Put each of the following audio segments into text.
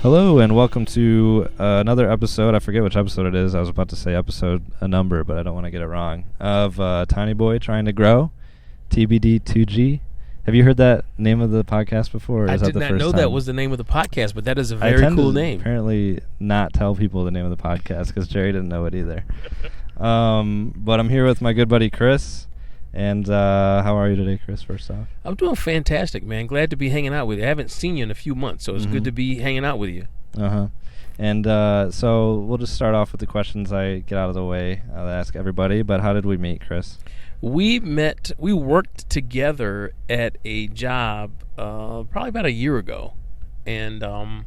Hello and welcome to another episode. I forget which episode it is. I was about to say a number, but I don't want to get it wrong. Of Tiny Boy Trying to Grow, TBD 2G. Have you heard that name of the podcast before? Or I is that did the not first know time? that was the name of the podcast, but that is a I very tend cool to name. Apparently not tell people the name of the podcast because Jerry didn't know it either. But I'm here with my good buddy Chris. And how are you today, Chris, first off? I'm doing fantastic, man. Glad to be hanging out with you. I haven't seen you in a few months, so it's good to be hanging out with you. Uh-huh. And so we'll just start off with the questions I get out of the way. I'll ask everybody, but how did we meet, Chris? We worked together at a job probably about a year ago. And I'm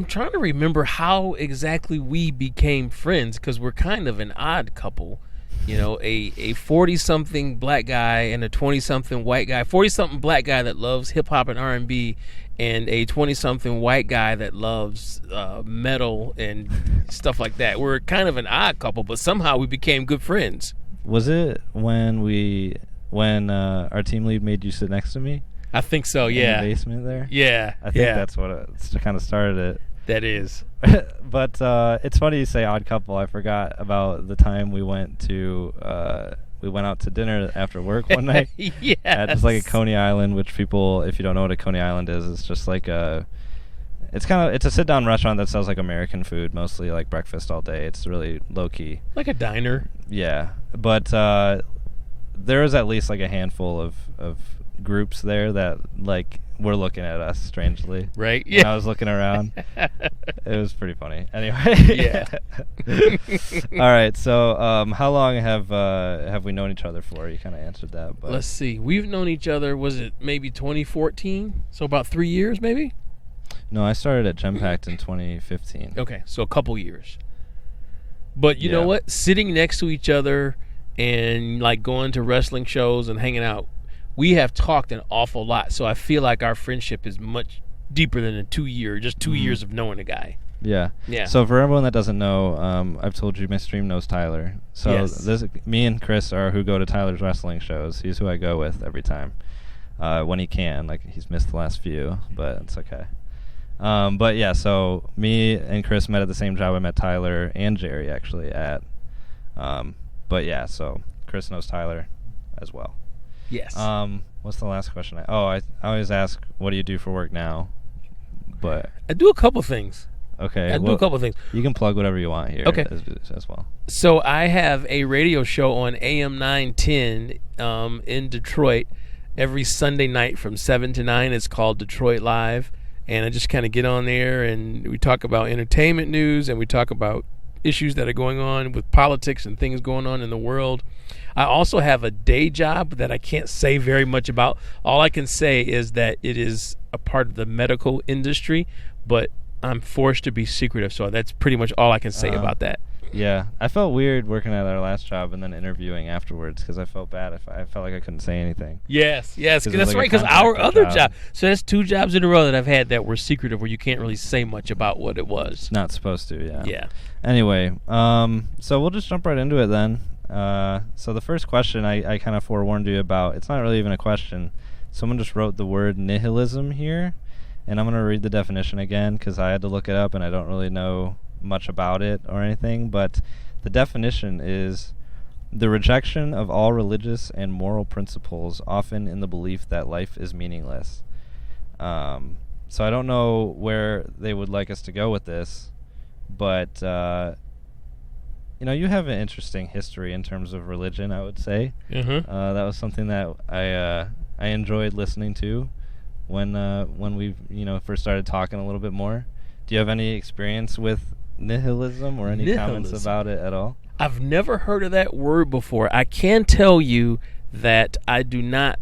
trying to remember how exactly we became friends because we're kind of an odd couple. You know, a 40-something black guy and a 20-something white guy. 40-something black guy that loves hip-hop and R&B, and a 20-something white guy that loves metal and stuff like that. We're kind of an odd couple, but somehow we became good friends. Was it when our team lead made you sit next to me? I think so, yeah. In the basement there? Yeah. I think that's what kind of started it. That is. But it's funny you say odd couple. I forgot about the time we went out to dinner after work one night. Yes. At just like a Coney Island, which people, if you don't know what a Coney Island is, it's just like it's a sit-down restaurant that sells like American food, mostly like breakfast all day. It's really low-key. Like a diner. Yeah. But there was at least like a handful of groups there that like were looking at us strangely. Right? Yeah. When I was looking around. It was pretty funny. Anyway. Yeah. All right. So how long have we known each other for? You kind of answered that. But let's see. We've known each other, was it maybe 2014? So about 3 years maybe? No, I started at Gempact in 2015. Okay, so a couple years. But you know what? Sitting next to each other and like going to wrestling shows and hanging out, we have talked an awful lot. So I feel like our friendship is much deeper than a 2 year, just 2 years of knowing a guy. Yeah. Yeah. So for everyone that doesn't know, I've told you my stream knows Tyler. So yes. Me and Chris are who go to Tyler's wrestling shows. He's who I go with every time when he can. Like he's missed the last few, but it's okay. But yeah, so me and Chris met at the same job I met Tyler and Jerry actually at. But yeah, so Chris knows Tyler as well. Yes. What's the last question? I always ask, what do you do for work now? But I do a couple things. Okay. I do a couple things. You can plug whatever you want here. Okay. As well. So I have a radio show on AM 910 in Detroit every Sunday night from 7 to 9. It's called Detroit Live. And I just kind of get on there and we talk about entertainment news and we talk about issues that are going on with politics and things going on in the world. I also have a day job that I can't say very much about. All I can say is that it is a part of the medical industry, but I'm forced to be secretive. So that's pretty much all I can say about that. Yeah. I felt weird working at our last job and then interviewing afterwards because I felt bad. I felt like I couldn't say anything. Yes. That's like right, because our other job. So that's 2 jobs in a row that I've had that were secretive where you can't really say much about what it was. Not supposed to, yeah. Yeah. Anyway, so we'll just jump right into it then. So the first question I kind of forewarned you about, it's not really even a question. Someone just wrote the word nihilism here, and I'm going to read the definition again because I had to look it up and I don't really know much about it or anything, but the definition is the rejection of all religious and moral principles, often in the belief that life is meaningless. So I don't know where they would like us to go with this, but you have an interesting history in terms of religion, I would say. Mm-hmm. That was something that I enjoyed listening to when we first started talking a little bit more. Do you have any experience with nihilism or any comments about it at all? I've never heard of that word before. I can tell you that I do not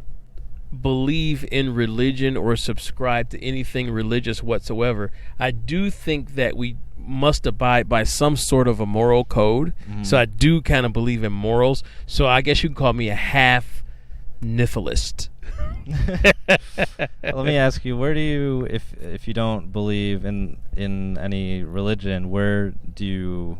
believe in religion or subscribe to anything religious whatsoever. I do think that we must abide by some sort of a moral code. So I do kind of believe in morals. So I guess you can call me a half nihilist. Let me ask you, where do you, if you don't believe in any religion, where do you,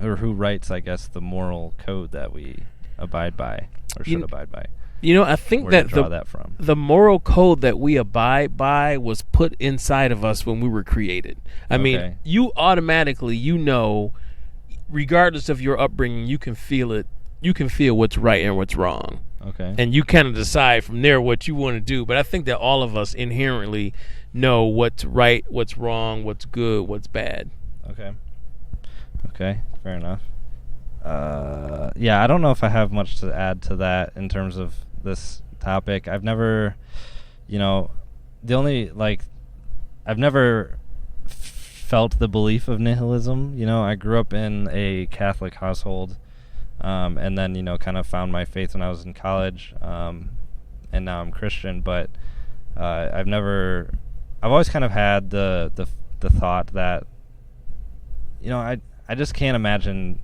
or who writes, I guess, the moral code that we abide by or should abide by? I think where that to draw that from. the moral code that we abide by was put inside of us when we were created. I mean, you automatically, regardless of your upbringing, you can feel it. You can feel what's right and what's wrong. Okay. And you kind of decide from there what you want to do. But I think that all of us inherently know what's right, what's wrong, what's good, what's bad. Okay, fair enough. I don't know if I have much to add to that in terms of this topic. I've never, I've never felt the belief of nihilism. I grew up in a Catholic household, and then, kind of found my faith when I was in college, and now I'm Christian, but I've always kind of had the thought that, I just can't imagine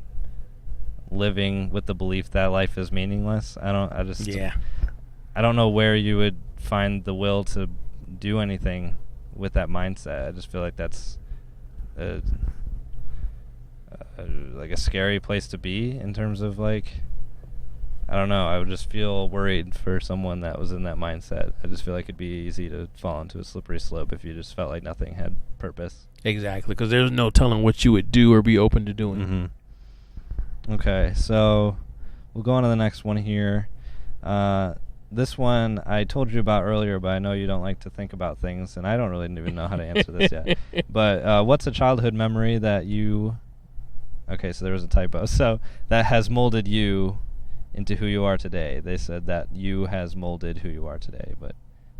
living with the belief that life is meaningless. I don't know where you would find the will to do anything with that mindset. I just feel like that's like a scary place to be in terms of I don't know. I would just feel worried for someone that was in that mindset. I just feel like it'd be easy to fall into a slippery slope if you just felt like nothing had purpose. Exactly, because there's no telling what you would do or be open to doing. Mm-hmm. Okay, so we'll go on to the next one here. This one I told you about earlier, but I know you don't like to think about things, and I don't really even know how to answer this yet. But what's a childhood memory that you... Okay, so there was a typo. So that has molded you into who you are today. They said that you has molded who you are today, but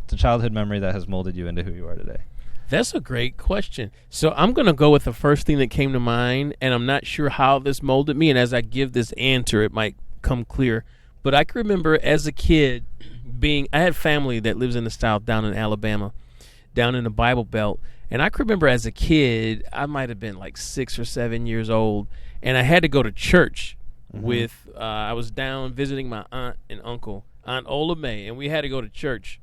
it's a childhood memory that has molded you into who you are today. That's a great question. So I'm going to go with the first thing that came to mind, and I'm not sure how this molded me, and as I give this answer, it might come clear. But I can remember as a kid I had family that lives in the South down in Alabama, down in the Bible Belt, and I can remember as a kid, I might have been like 6 or 7 years old, and I had to go to church with, I was down visiting my aunt and uncle, Aunt Ola May, and we had to go to church.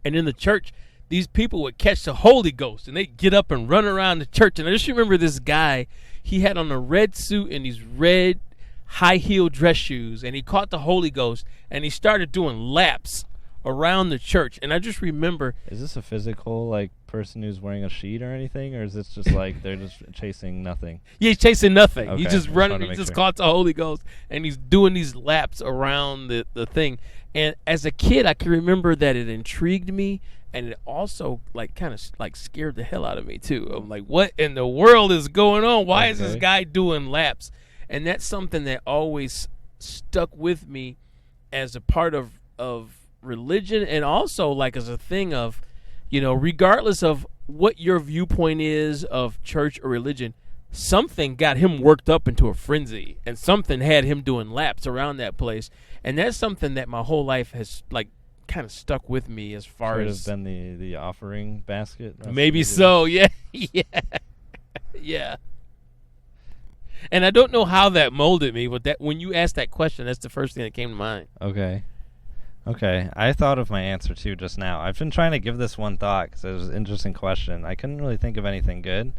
And in the church, these people would catch the Holy Ghost, and they'd get up and run around the church. And I just remember this guy, he had on a red suit and these red high-heeled dress shoes, and he caught the Holy Ghost, and he started doing laps around the church. And I just remember... Is this a physical, person who's wearing a sheet or anything, or is this just they're just chasing nothing? Yeah, he's chasing nothing. Okay. He's just running, he just caught the Holy Ghost, and he's doing these laps around the thing. And as a kid, I can remember that it intrigued me, and it also kind of scared the hell out of me too. I'm like, what in the world is going on? Why is this guy doing laps? And that's something that always stuck with me as a part of religion, and also as a thing of, regardless of what your viewpoint is of church or religion, something got him worked up into a frenzy, and something had him doing laps around that place. And that's something that my whole life has kind of stuck with me as far Could as... have been the offering basket? Maybe so, yeah. Yeah. And I don't know how that molded me, but that when you asked that question, that's the first thing that came to mind. Okay. I thought of my answer, too, just now. I've been trying to give this one thought because it was an interesting question. I couldn't really think of anything good,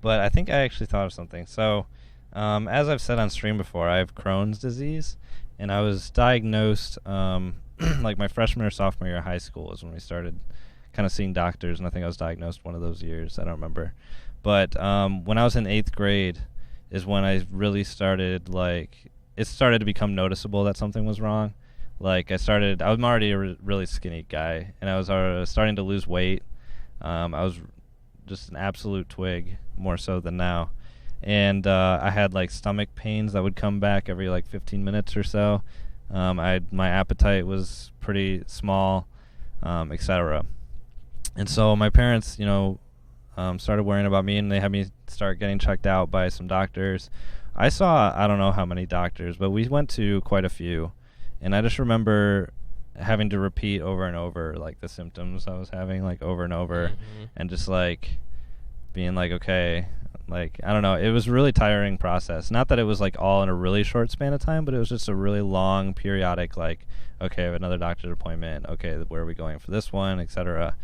but I think I actually thought of something. So, as I've said on stream before, I have Crohn's disease, and I was diagnosed... my freshman or sophomore year of high school is when we started kind of seeing doctors, and I think I was diagnosed one of those years. I don't remember. But when I was in 8th grade is when I really started, it started to become noticeable that something was wrong. I'm already a really skinny guy, and I was starting to lose weight. I was just an absolute twig, more so than now. And I had, stomach pains that would come back every, 15 minutes or so. My appetite was pretty small, etc. And so my parents, started worrying about me, and they had me start getting checked out by some doctors. I don't know how many doctors, but we went to quite a few. And I just remember having to repeat over and over, the symptoms I was having, over and over, and just, being okay. I don't know. It was a really tiring process. Not that it was all in a really short span of time, but it was just a really long, periodic, okay, I have another doctor's appointment. Okay, where are we going for this one, etc.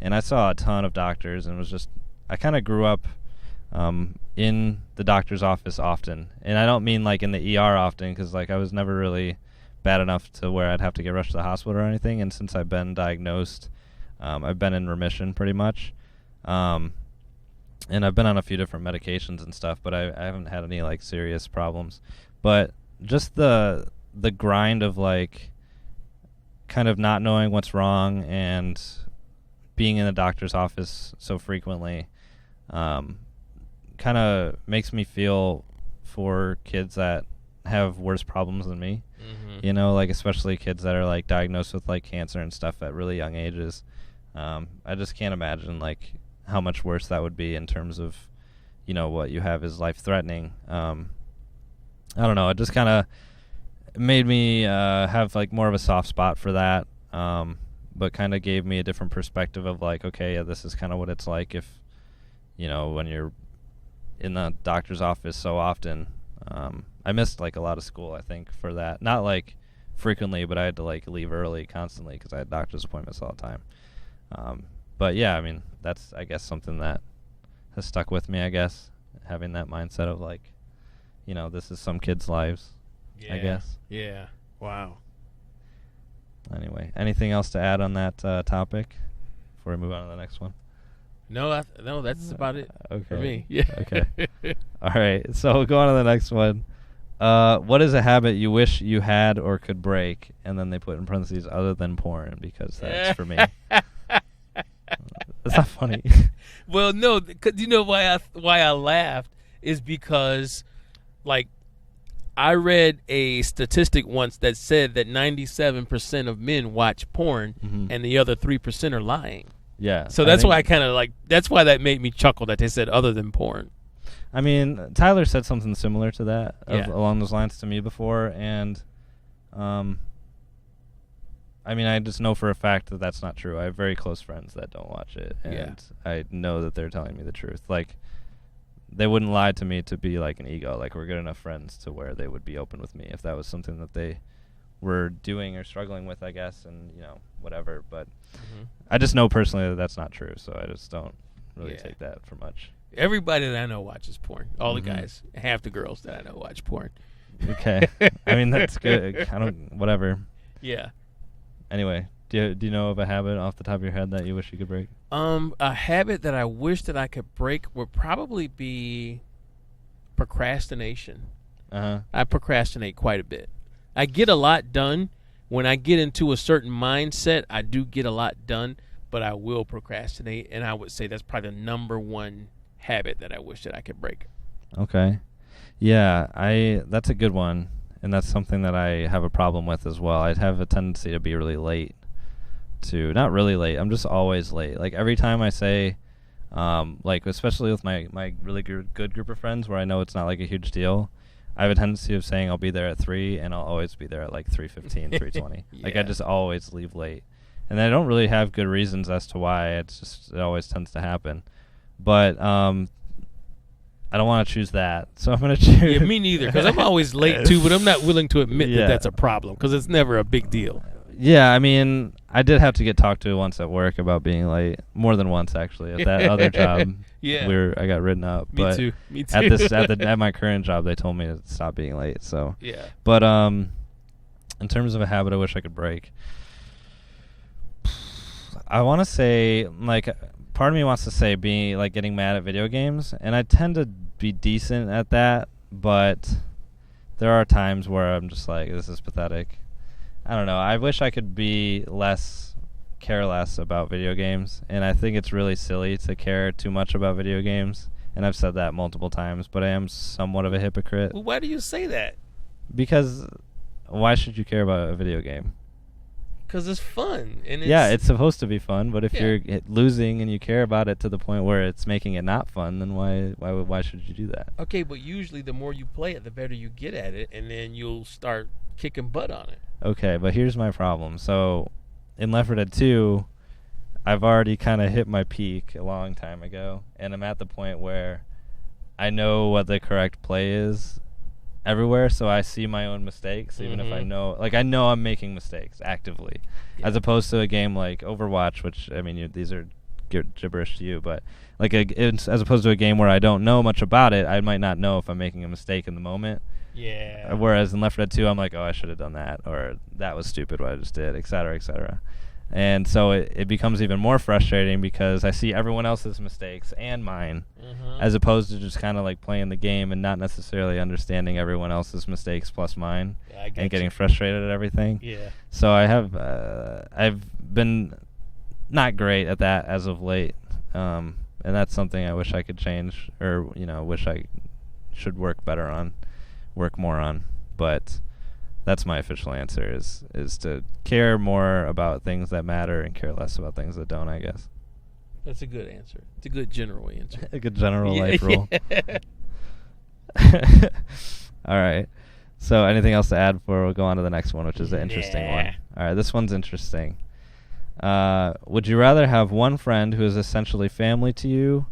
And I saw a ton of doctors, and it was just, I kind of grew up in the doctor's office often. And I don't mean in the ER often, because I was never really bad enough to where I'd have to get rushed to the hospital or anything. And since I've been diagnosed, I've been in remission pretty much. And I've been on a few different medications and stuff, but I haven't had any like serious problems. But just the grind of like kind of not knowing what's wrong and being in the doctor's office so frequently kind of makes me feel for kids that have worse problems than me. You know, like especially kids that are like diagnosed with like cancer and stuff at really young ages. I just can't imagine like how much worse that would be in terms of, you know, what you have is life threatening. I don't know. It just kind of made me have like more of a soft spot for that. But kind of gave me a different perspective of like, okay, yeah, this is kind of what it's like if, you know, when you're in the doctor's office so often. I missed like a lot of school, I think, for that. Not like frequently, but I had to like leave early constantly because I had doctor's appointments all the time. But yeah, I mean, that's, I guess, something that has stuck with me, I guess, having that mindset of like, you know, this is some kids' lives, I guess. Yeah. Wow. Anyway, anything else to add on that topic before we move on to the next one? No, no, that's about it for me. Yeah. Okay. All right. So we'll go on to the next one. What is a habit you wish you had or could break? And then they put in parentheses, other than porn, because that's for me. That's not funny. Well, no, 'cause you know why I laughed is because, like, I read a statistic once that said that 97% of men watch porn, and the other 3% are lying. Yeah. So that's why I kind of like. That's why that made me chuckle that they said other than porn. I mean, Tyler said something similar to that along those lines to me before, and I mean, I just know for a fact that that's not true. I have very close friends that don't watch it, and I know that they're telling me the truth. Like, they wouldn't lie to me to be like an ego. Like, we're good enough friends to where they would be open with me if that was something that they were doing or struggling with, I guess, and, you know, whatever. But I just know personally that that's not true, so I just don't really take that for much. Everybody that I know watches porn. All the guys, half the girls that I know watch porn. Okay. I mean, that's good. I don't, whatever. Yeah. Anyway, do you know of a habit off the top of your head that you wish you could break? A habit that I wish that I could break would probably be procrastination. I procrastinate quite a bit. I get a lot done. When I get into a certain mindset, I do get a lot done, but I will procrastinate, and I would say that's probably the number one habit that I wish that I could break. Okay. Yeah, that's a good one, and that's something that I have a problem with as well. I'd have a tendency to be really late. Not really late. I'm just always late. Like, every time I say, like, especially with my really good group of friends where I know it's not like a huge deal, I have a tendency of saying I'll be there at 3, and I'll always be there at like 3:15, 3:20. Like, I just always leave late. And I don't really have good reasons as to why. It always tends to happen. But I don't want to choose that, so I'm going to choose. Yeah, me neither, because I'm always late too, but I'm not willing to admit that that's a problem, because it's never a big deal. Yeah, I mean, I did have to get talked to once at work about being late. More than once, actually, at that other job. Yeah. I got written up. Me too. At my current job, they told me to stop being late. So yeah. But in terms of a habit I wish I could break, I want to say, like, part of me wants to say being like getting mad at video games, and I tend to be decent at that, but there are times where I'm just like, this is pathetic. I don't know. I wish I could be careless about video games, and I think it's really silly to care too much about video games, and I've said that multiple times, but I am somewhat of a hypocrite. Well, why do you say that? Because why should you care about a video game? Because it's fun. And it's supposed to be fun, but if you're losing and you care about it to the point where it's making it not fun, then why should you do that? Okay, but usually the more you play it, the better you get at it, and then you'll start kicking butt on it. Okay, but here's my problem. So, in Left 4 Dead 2, I've already kind of hit my peak a long time ago, and I'm at the point where I know what the correct play is everywhere, so I see my own mistakes, even if I know I'm making mistakes actively, as opposed to a game like Overwatch, which, I mean, these are gibberish to you, but like it's, as opposed to a game where I don't know much about it, I might not know if I'm making a mistake in the moment. Yeah. Whereas in Left 4 Dead 2, I'm like, oh, I should have done that, or that was stupid what I just did, et cetera, et cetera. And so it becomes even more frustrating because I see everyone else's mistakes and mine, as opposed to just kind of like playing the game and not necessarily understanding everyone else's mistakes plus mine, and getting frustrated at everything. Yeah. So I've been not great at that as of late, and that's something I wish I could change, or wish I should work more on. But that's my official answer is to care more about things that matter and care less about things that don't, I guess. That's a good answer. It's a good general answer. A good general life rule. All right. So anything else to add before we go on to the next one, which is the interesting one? All right, this one's interesting. Would you rather have one friend who is essentially family to you,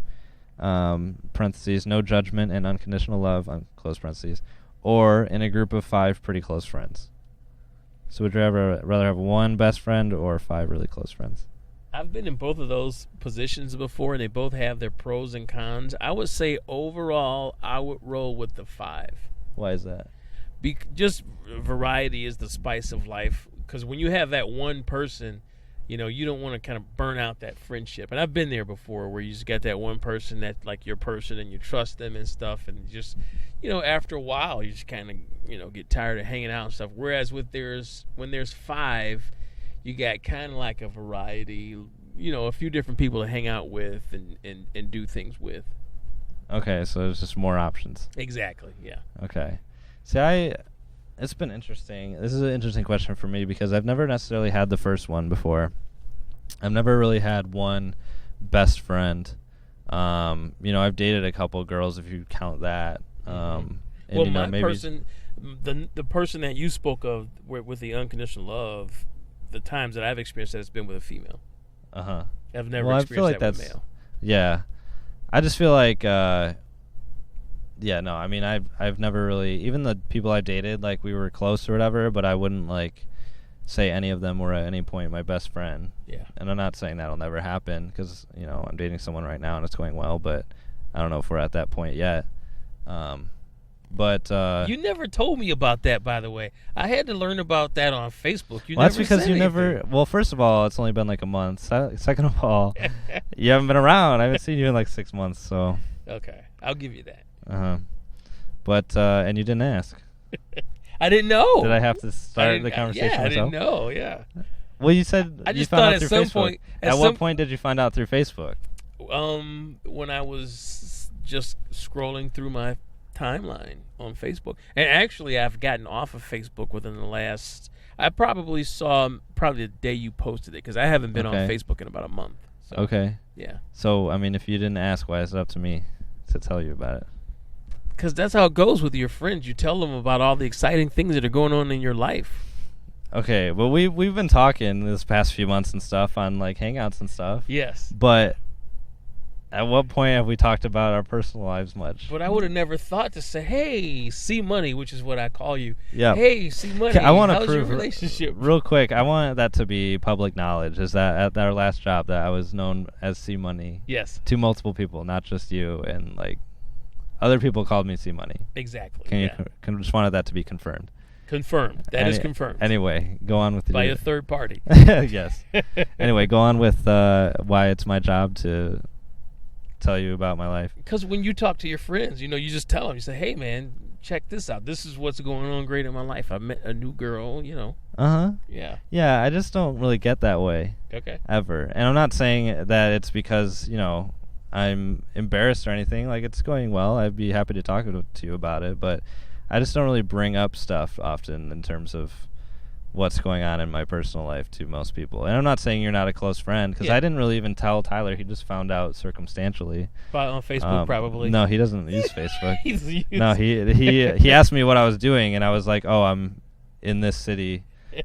parentheses, no judgment and unconditional love, close parentheses, or in a group of 5 pretty close friends? So would you rather have one best friend or 5 really close friends? I've been in both of those positions before, and they both have their pros and cons. I would say overall, I would roll with the 5. Why is that? Just variety is the spice of life. Because when you have that one person, you don't want to kind of burn out that friendship. And I've been there before where you just got that one person that's like your person and you trust them and stuff. And just, after a while, you just kind of, get tired of hanging out and stuff. Whereas when there's 5, you got kind of like a variety, a few different people to hang out with and do things with. Okay, so there's just more options. Exactly, yeah. Okay. See, it's been interesting. This is an interesting question for me because I've never necessarily had the first one before. I've never really had one best friend. I've dated a couple girls, if you count that. And, well, my person, the person that you spoke of with the unconditional love, the times that I've experienced that, it's been with a female. Uh-huh. I've never experienced that with a male. Yeah. I just feel like... I've never really, even the people I dated, like we were close or whatever, but I wouldn't like say any of them were at any point my best friend. Yeah. And I'm not saying that'll never happen because, I'm dating someone right now and it's going well, but I don't know if we're at that point yet. But you never told me about that, by the way. I had to learn about that on Facebook. That's because you never. Well, first of all, it's only been like a month. Second of all, you haven't been around. I haven't seen you in like 6 months. So. Okay, I'll give you that. But and you didn't ask. I didn't know. Did I have to start the conversation myself? I didn't know. Yeah. Well, you said I just you found thought out at through some Facebook. point. At what point did you find out through Facebook? When I was just scrolling through my timeline on Facebook, and actually I've gotten off of Facebook within the last. I probably saw the day you posted it because I haven't been on Facebook in about a month. So, okay. Yeah. So if you didn't ask, why is it up to me to tell you about it? Because that's how it goes with your friends. You tell them about all the exciting things that are going on in your life. Okay, well we've been talking this past few months and stuff on like hangouts and stuff. Yes. But at what point have we talked about our personal lives much? But I would have never thought to say, "Hey, C Money," which is what I call you. Yeah. Hey, C Money. I want to how's prove your relationship real quick. I want that to be public knowledge. Is that at our last job that I was known as C Money? Yes. To multiple people, not just you, and like. Other people called me C Money. Exactly. Just wanted that to be confirmed. Confirmed. That is confirmed. Anyway, go on with by a third party. Yes. Anyway, go on with why it's my job to tell you about my life. Because when you talk to your friends, you just tell them. You say, "Hey, man, check this out. This is what's going on great in my life. I met a new girl." Yeah. Yeah. I just don't really get that way. Okay. Ever, and I'm not saying that it's because I'm embarrassed or anything. Like, it's going well. I'd be happy to talk to you about it, but I just don't really bring up stuff often in terms of what's going on in my personal life to most people. And I'm not saying you're not a close friend, because I didn't really even tell Tyler. He just found out circumstantially. On Facebook, probably. No, he doesn't use Facebook. No, he asked me what I was doing, and I was like, "Oh, I'm in this city."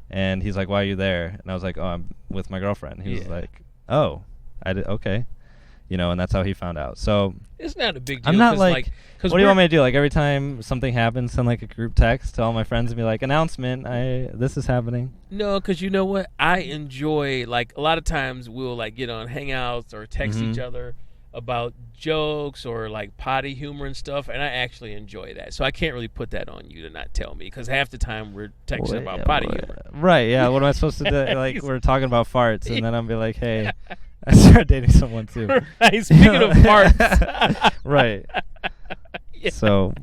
And he's like, "Why are you there?" And I was like, "Oh, I'm with my girlfriend." He was like, "Oh, I did, okay." and that's how he found out. So it's not a big deal. I'm not 'cause, like, cause what do you want me to do? Like every time something happens, send like a group text to all my friends and be like, announcement, this is happening. No, because you know what? I enjoy, like, a lot of times we'll, like, get on Hangouts or text each other about jokes or, like, potty humor and stuff, and I actually enjoy that. So I can't really put that on you to not tell me, because half the time we're texting about potty humor. Right, yeah. What am I supposed to do? Like, we're talking about farts, and then I'll be like, hey, I started dating someone, too. Right, speaking of farts. Right. Yeah. So,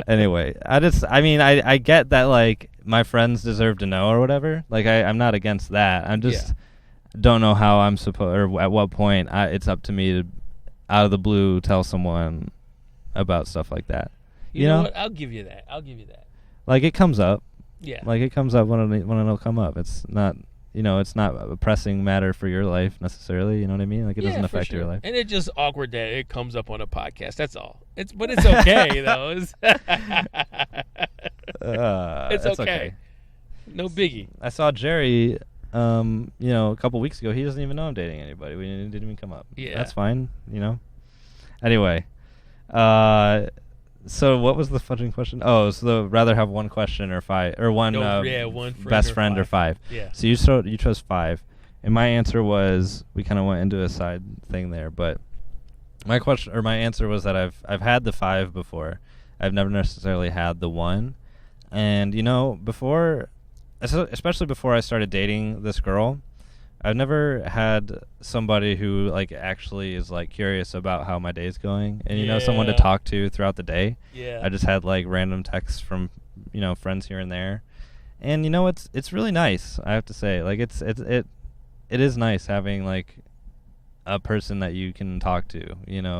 anyway, I get that, like, my friends deserve to know or whatever. Like, I'm not against that. I'm just don't know how I'm supposed, or at what point it's up to me to, out of the blue, tell someone about stuff like that. You know what? I'll give you that. Like, it comes up. Yeah. Like, it comes up when it'll come up. It's not, it's not a pressing matter for your life necessarily. You know what I mean? Like, it doesn't affect your life. And it's just awkward that it comes up on a podcast. That's all. But it's okay though. It's okay. No biggie. I saw Jerry, a couple weeks ago. He doesn't even know I'm dating anybody. We didn't even come up. Yeah. That's fine. Anyway, so what was the fudging question? Oh, so rather have one question or five, or one, one best friend or five. Yeah. So you chose five, and my answer was, we kind of went into a side thing there, but my answer was that I've had the five before. I've never necessarily had the one, and before, especially before I started dating this girl, I've never had somebody who like actually is like curious about how my day's going, and someone to talk to throughout the day. Yeah. I just had like random texts from friends here and there, and it's really nice. I have to say, like it is nice having like a person that you can talk to,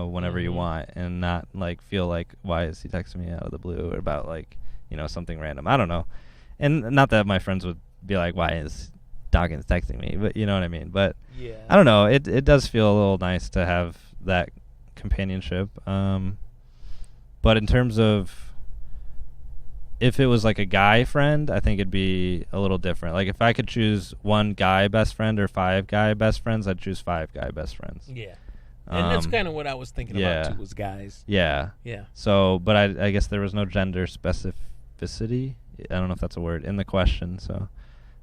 whenever you want, and not like feel like, why is he texting me out of the blue about like something random. I don't know, and not that my friends would be like, why is Dawkins texting me, but you know what I mean. But yeah, I don't know. It does feel a little nice to have that companionship. But in terms of if it was like a guy friend, I think it'd be a little different. Like if I could choose one guy best friend or five guy best friends, I'd choose five guy best friends. Yeah. And that's kind of what I was thinking about too, was guys. Yeah. Yeah. So, but I guess there was no gender specificity. I don't know if that's a word in the question. So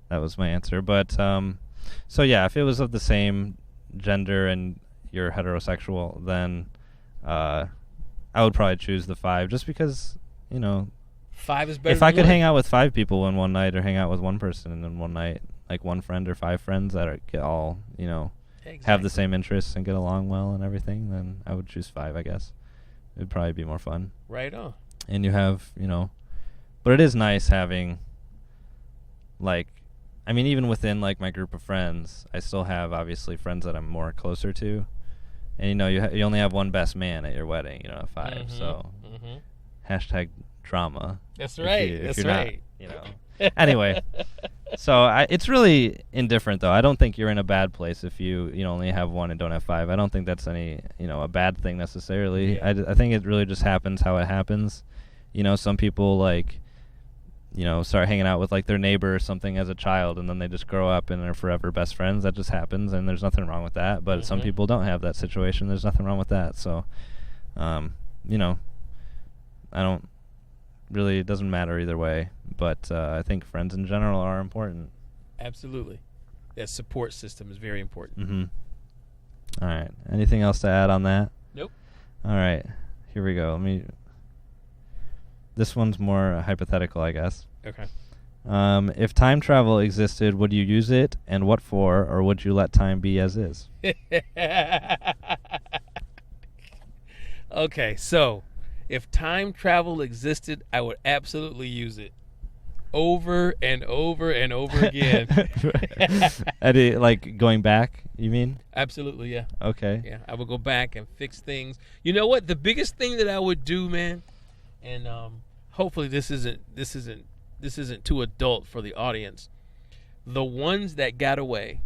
that was my answer. But so yeah, if it was of the same gender and you're heterosexual, then I would probably choose the five, just because five is better. If I could hang out with five people in one night, or hang out with one person in one night, like one friend or five friends that get all have the same interests and get along well and everything, then I would choose five. I guess it'd probably be more fun. Right on. And you have but it is nice having like, I mean, even within like my group of friends, I still have obviously friends that I'm more closer to, and you only have one best man at your wedding, at five. Mm-hmm. So hashtag drama. That's right. That's right. Anyway, so it's really indifferent though. I don't think you're in a bad place if you only have one and don't have five. I don't think that's any a bad thing necessarily. Yeah. I think it really just happens how it happens. Some people like start hanging out with like their neighbor or something as a child, and then they just grow up and are forever best friends. That just happens, and there's nothing wrong with that. But some people don't have that situation. There's nothing wrong with that. So, I don't really, it doesn't matter either way. But I think friends in general are important. Absolutely. That support system is very important. Mm-hmm. All right. Anything else to add on that? Nope. All right. Here we go. This one's more hypothetical, I guess. Okay. If time travel existed, would you use it, and what for, or would you let time be as is? Okay, so if time travel existed, I would absolutely use it. Over and over and over again. Like going back, you mean? Absolutely, yeah. Okay. Yeah, I would go back and fix things. You know what? The biggest thing that I would do, man, and hopefully this isn't too adult for the audience. The ones that got away,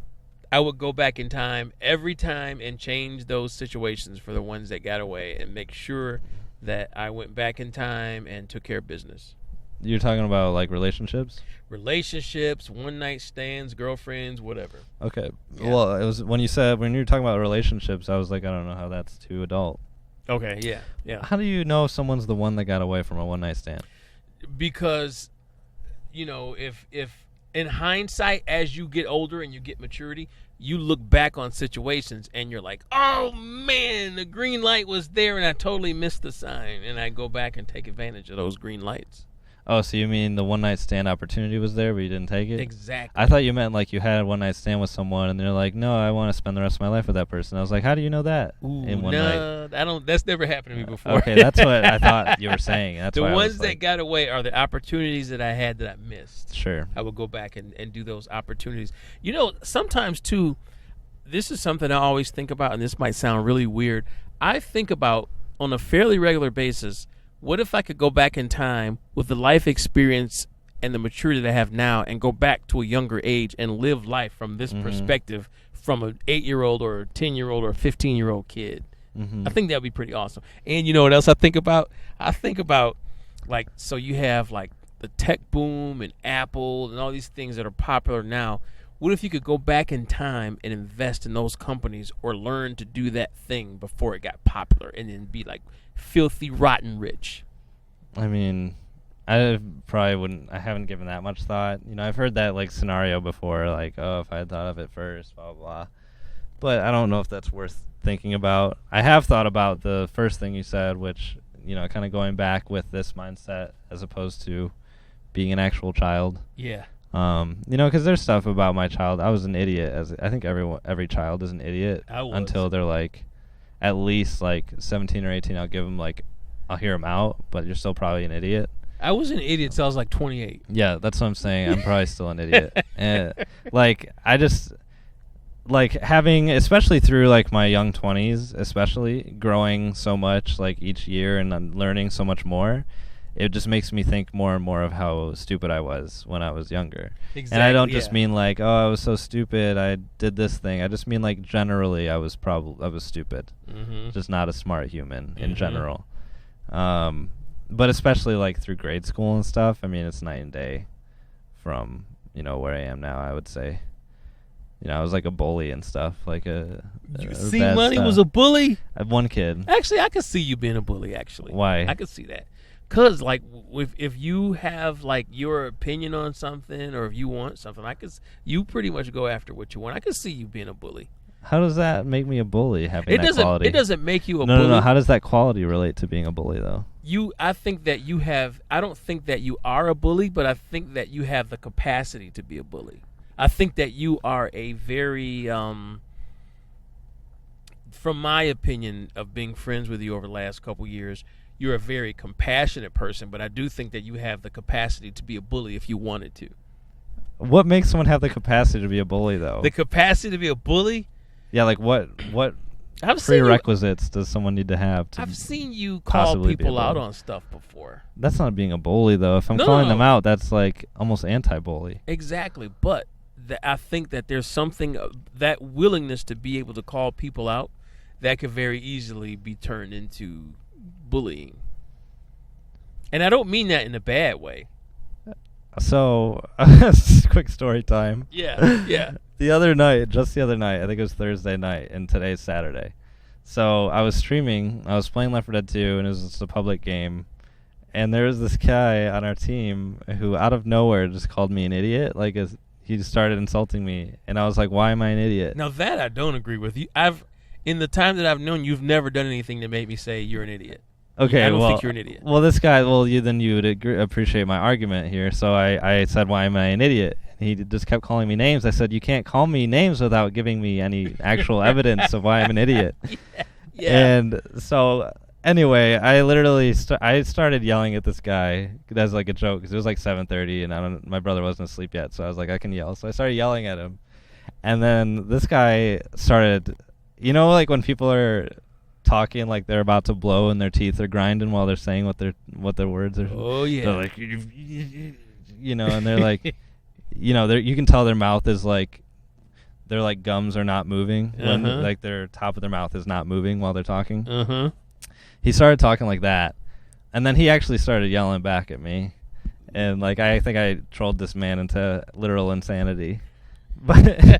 I would go back in time every time and change those situations for the ones that got away, and make sure that I went back in time and took care of business. You're talking about like relationships? Relationships, one night stands, girlfriends, whatever. Okay. Yeah. Well, it was when you were talking about relationships, I was like, I don't know how that's too adult. Okay, yeah, yeah. How do you know if someone's the one that got away from a one night stand? Because, if in hindsight, as you get older and you get maturity, you look back on situations and you're like, oh man, the green light was there and I totally missed the sign, and I go back and take advantage of those green lights. Oh, so you mean the one night stand opportunity was there, but you didn't take it? Exactly. I thought you meant like you had a one night stand with someone, and they're like, "No, I want to spend the rest of my life with that person." I was like, "How do you know that?" In one night? That's never happened to me before. Okay, that's what I thought you were saying. That's the why ones that like, got away are the opportunities that I had that I missed. Sure. I would go back and do those opportunities. Sometimes too, this is something I always think about, and this might sound really weird. I think about on a fairly regular basis, what if I could go back in time with the life experience and the maturity that I have now and go back to a younger age and live life from this perspective from an 8-year-old or a 10-year-old or a 15-year-old kid? I think that would be pretty awesome. And you know what else I think about? I think about, like, so you have, like, the tech boom and Apple and all these things that are popular now. What if you could go back in time and invest in those companies or learn to do that thing before it got popular and then be, like, filthy, rotten rich? I mean, I probably wouldn't. I haven't given that much thought. I've heard that like scenario before, like, oh, if I had thought of it first, blah, blah, blah. But I don't know if that's worth thinking about. I have thought about the first thing you said, which, kind of going back with this mindset as opposed to being an actual child. Yeah. Because there's stuff about my child. I was an idiot. I think every child is an idiot until they're like at least like 17 or 18. I'll hear them out, but you're still probably an idiot. I was an idiot till I was like 28. Yeah, that's what I'm saying. I'm probably still an idiot. And I just having, especially through like my young 20s, especially growing so much like each year and learning so much more. It just makes me think more and more of how stupid I was when I was younger. Exactly, and I don't just mean like, oh, I was so stupid, I did this thing. I just mean like generally I was stupid. Just not a smart human in general. But especially like through grade school and stuff, I mean, it's night and day from, where I am now, I would say. I was like a bully and stuff. Like Money was a bully? I have one kid. Actually, I could see you being a bully, actually. Why? I could see that. Because, like, if you have, like, your opinion on something or if you want something, you pretty much go after what you want. I could see you being a bully. How does that make me a bully, having that quality? It doesn't make you a bully. No. How does that quality relate to being a bully, though? I don't think that you are a bully, but I think that you have the capacity to be a bully. I think that you are a very, from my opinion of being friends with you over the last couple years, you're a very compassionate person, but I do think that you have the capacity to be a bully if you wanted to. What makes someone have the capacity to be a bully, though? The capacity to be a bully? Yeah, like what prerequisites does someone need to have? I've seen you call people out on stuff before. That's not being a bully, though. If I'm calling them out, that's like almost anti-bully. Exactly, but I think that there's something, that willingness to be able to call people out, that could very easily be turned into bullying. And I don't mean that in a bad way. So, quick story time. Yeah. Just the other night, I think it was Thursday night, and today's Saturday. So I was streaming, I was playing Left 4 Dead 2, and it was just a public game. And there was this guy on our team who, out of nowhere, just called me an idiot. Like, he just started insulting me, and I was like, why am I an idiot? Now that I don't agree with you. In the time that I've known, you've never done anything to make me say you're an idiot. Okay, I don't think you're an idiot. Well, this guy, you would appreciate my argument here. So I said, why am I an idiot? And he just kept calling me names. I said, you can't call me names without giving me any actual evidence of why I'm an idiot. Yeah. And so, anyway, I literally I started yelling at this guy as like a joke because it was like 7:30 and my brother wasn't asleep yet. So I was like, I can yell. So I started yelling at him. And then this guy started, like when people are talking like they're about to blow and their teeth are grinding while they're saying what their words are. Oh yeah. They're like, and they're like, you can tell their mouth is like, their like gums are not moving when like their top of their mouth is not moving while they're talking. He started talking like that, and then he actually started yelling back at me, And like I think I trolled this man into literal insanity. But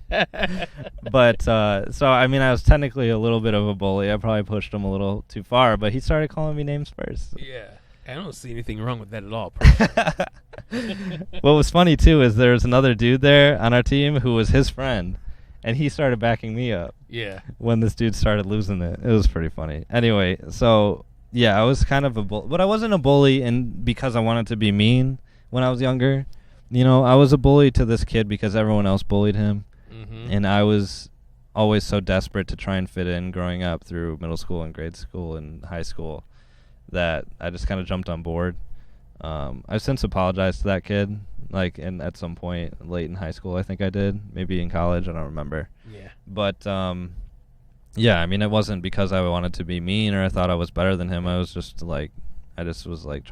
so I mean I was technically a little bit of a bully. I probably pushed him a little too far, but he started calling me names first. Yeah. I don't see anything wrong with that at all. What was funny too is there was another dude there on our team who was his friend, and he started backing me up. Yeah. When this dude started losing it. It was pretty funny. Anyway, so yeah, I was kind of a bully, but I wasn't a bully because I wanted to be mean when I was younger. You know, I was a bully to this kid because everyone else bullied him. Mm-hmm. And I was always so desperate to try and fit in growing up through middle school and grade school and high school that I just kind of jumped on board. I've since apologized to that kid, like at some point late in high school, I think I did. Maybe in college, I don't remember. Yeah. But, yeah, I mean, it wasn't because I wanted to be mean or I thought I was better than him. I was just like, trying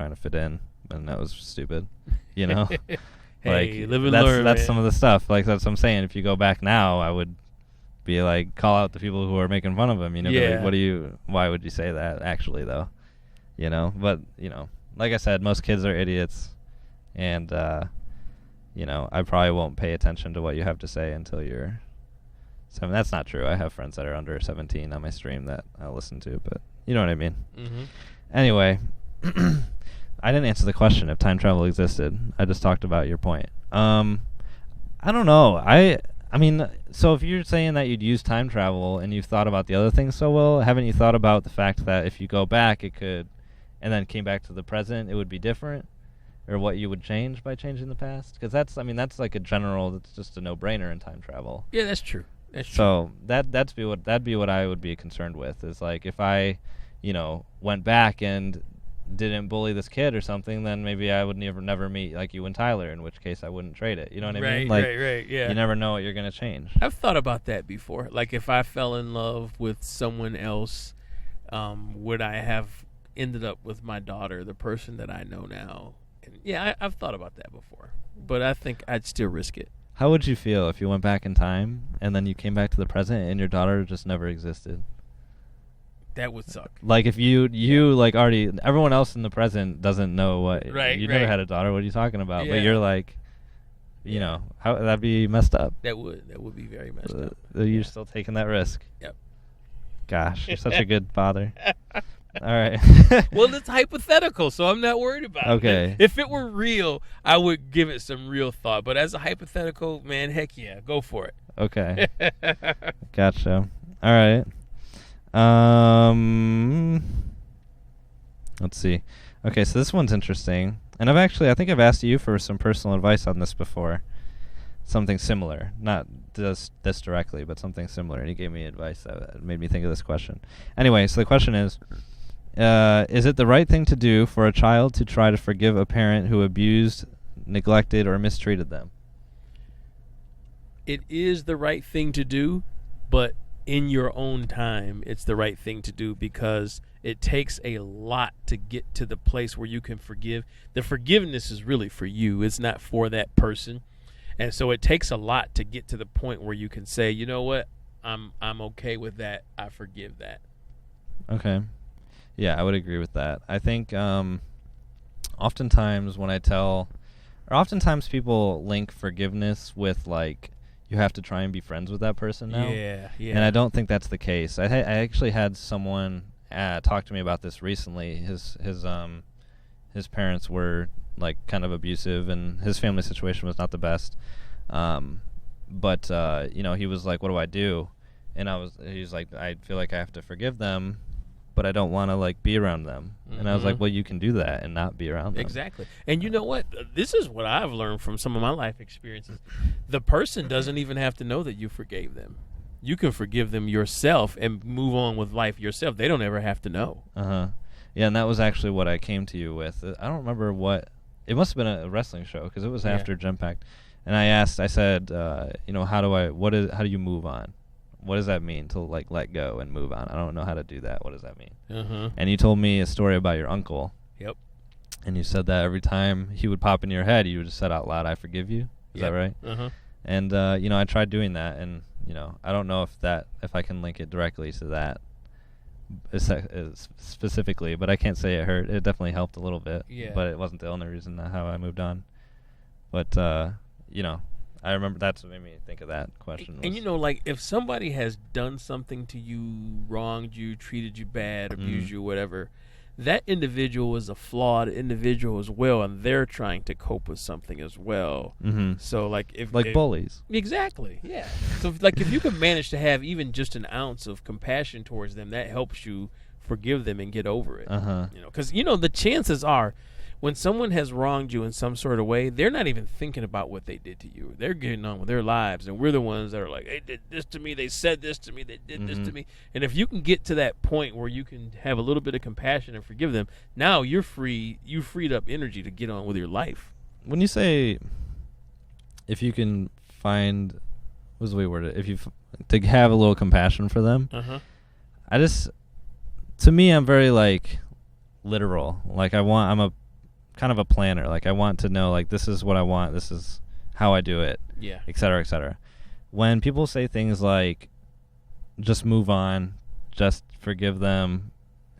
to fit in, and that was stupid, you know? Hey, like, live and learn. That's man. some of the stuff. Like, that's what I'm saying. If you go back now, I would be like, call out the people who are making fun of him. You know, Yeah. like, why would you say that? Actually, though, you know. But you know, like I said, most kids are idiots, and you know, I probably won't pay attention to what you have to say until you're 7. That's not true. I have friends that are under 17 on my stream that I'll listen to, but you know what I mean. Mm-hmm. Anyway. I didn't answer the question if time travel existed. I just talked about your point. I don't know. I mean, so if you're saying that you'd use time travel and you've thought about the other things so well, haven't you thought about the fact that if you go back, it could, and then came back to the present, it would be different? Or what you would change by changing the past? Because that's like a general, that's just a no-brainer in time travel. Yeah, that's true. That's true. So that'd be what I would be concerned with, is like if I, you know, went back and didn't bully this kid or something, then maybe I would never meet like you and Tyler, in which case I wouldn't trade it. You know what I mean? Like, Right, yeah. You never know what you're going to change. I've thought about that before. Like if I fell in love with someone else, would I have ended up with my daughter, the person that I know now? And yeah, I've thought about that before, but I think I'd still risk it. How would you feel if you went back in time and then you came back to the present and your daughter just never existed? That would suck. Like if you like already, everyone else in the present doesn't know what, you never had a daughter, what are you talking about? Yeah. But you're like, you know, that'd be messed up. That would be very messed up. You're still taking that risk. Yep. Gosh, you're such a good father. All right. Well, it's hypothetical, so I'm not worried about it. Okay. If it were real, I would give it some real thought. But as a hypothetical, man, heck yeah, go for it. Okay. Gotcha. All right. Let's see. Okay, so this one's interesting. And I think I've asked you for some personal advice on this before. Something similar. Not this directly, but something similar. And you gave me advice that made me think of this question. Anyway, so the question is it the right thing to do for a child to try to forgive a parent who abused, neglected, or mistreated them? It is the right thing to do, but in your own time, it's the right thing to do because it takes a lot to get to the place where you can forgive. The forgiveness is really for you. It's not for that person. And so it takes a lot to get to the point where you can say, you know what, I'm okay with that. I forgive that. Okay. Yeah, I would agree with that. I think oftentimes oftentimes people link forgiveness with like, you have to try and be friends with that person now. Yeah. And I don't think that's the case. I actually had someone talk to me about this recently. His parents were like kind of abusive, and his family situation was not the best. But you know, he was like, "What do I do?" And he's like, "I feel like I have to forgive them, but I don't want to like be around them." Mm-hmm. And I was like, "Well, you can do that and not be around them." Exactly. And you know what? This is what I've learned from some of my life experiences. The person doesn't even have to know that you forgave them. You can forgive them yourself and move on with life yourself. They don't ever have to know. Yeah, and that was actually what I came to you with. I don't remember what. It must have been a wrestling show because it was after Gem Pact. And I said, you know, how do you move on? What does that mean to like let go and move on? I don't know how to do that. What does that mean? And you told me a story about your uncle. Yep. And you said that every time he would pop in your head, you would just said out loud, "I forgive you." Is that right? And you know, I tried doing that, and you know, I don't know if I can link it directly to that, specifically, but I can't say it hurt. It definitely helped a little bit. Yeah. But it wasn't the only reason how I moved on. But I remember that's what made me think of that question. And like if somebody has done something to you, wronged you, treated you bad, abused you, whatever, that individual is a flawed individual as well, and they're trying to cope with something as well. Mm-hmm. So like if bullies. Exactly. Yeah. So like if you can manage to have even just an ounce of compassion towards them, that helps you forgive them and get over it. Because the chances are, when someone has wronged you in some sort of way, they're not even thinking about what they did to you. They're getting on with their lives, and we're the ones that are like, they did this to me, they said this to me, they did this to me. And if you can get to that point where you can have a little bit of compassion and forgive them, now you're free. You freed up energy to get on with your life. When you say, if you can find, what's the way to word it? To have a little compassion for them, to me, I'm very like literal. Like I'm a kind of a planner. Like I want to know, like, this is what I want, this is how I do it, et cetera, et cetera. When people say things like just move on, just forgive them,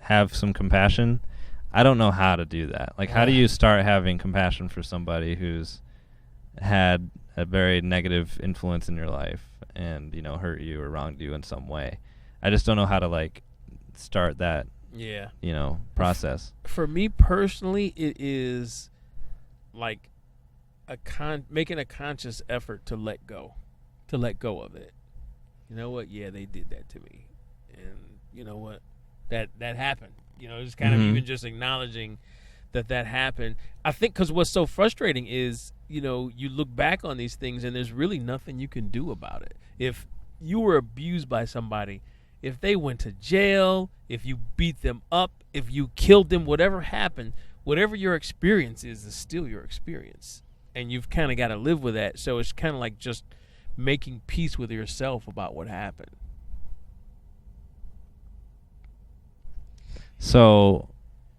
have some compassion, I don't know how to do that. Like, how do you start having compassion for somebody who's had a very negative influence in your life and hurt you or wronged you in some way? I just don't know how to like start that process. For me personally, it is like making a conscious effort to let go of it. You know what? Yeah, they did that to me, and you know what? That happened. Just kind of even just acknowledging that happened. I think because what's so frustrating is you look back on these things and there's really nothing you can do about it. If you were abused by somebody, if they went to jail, if you beat them up, if you killed them, whatever happened, whatever your experience is still your experience. And you've kind of got to live with that. So it's kind of like just making peace with yourself about what happened. So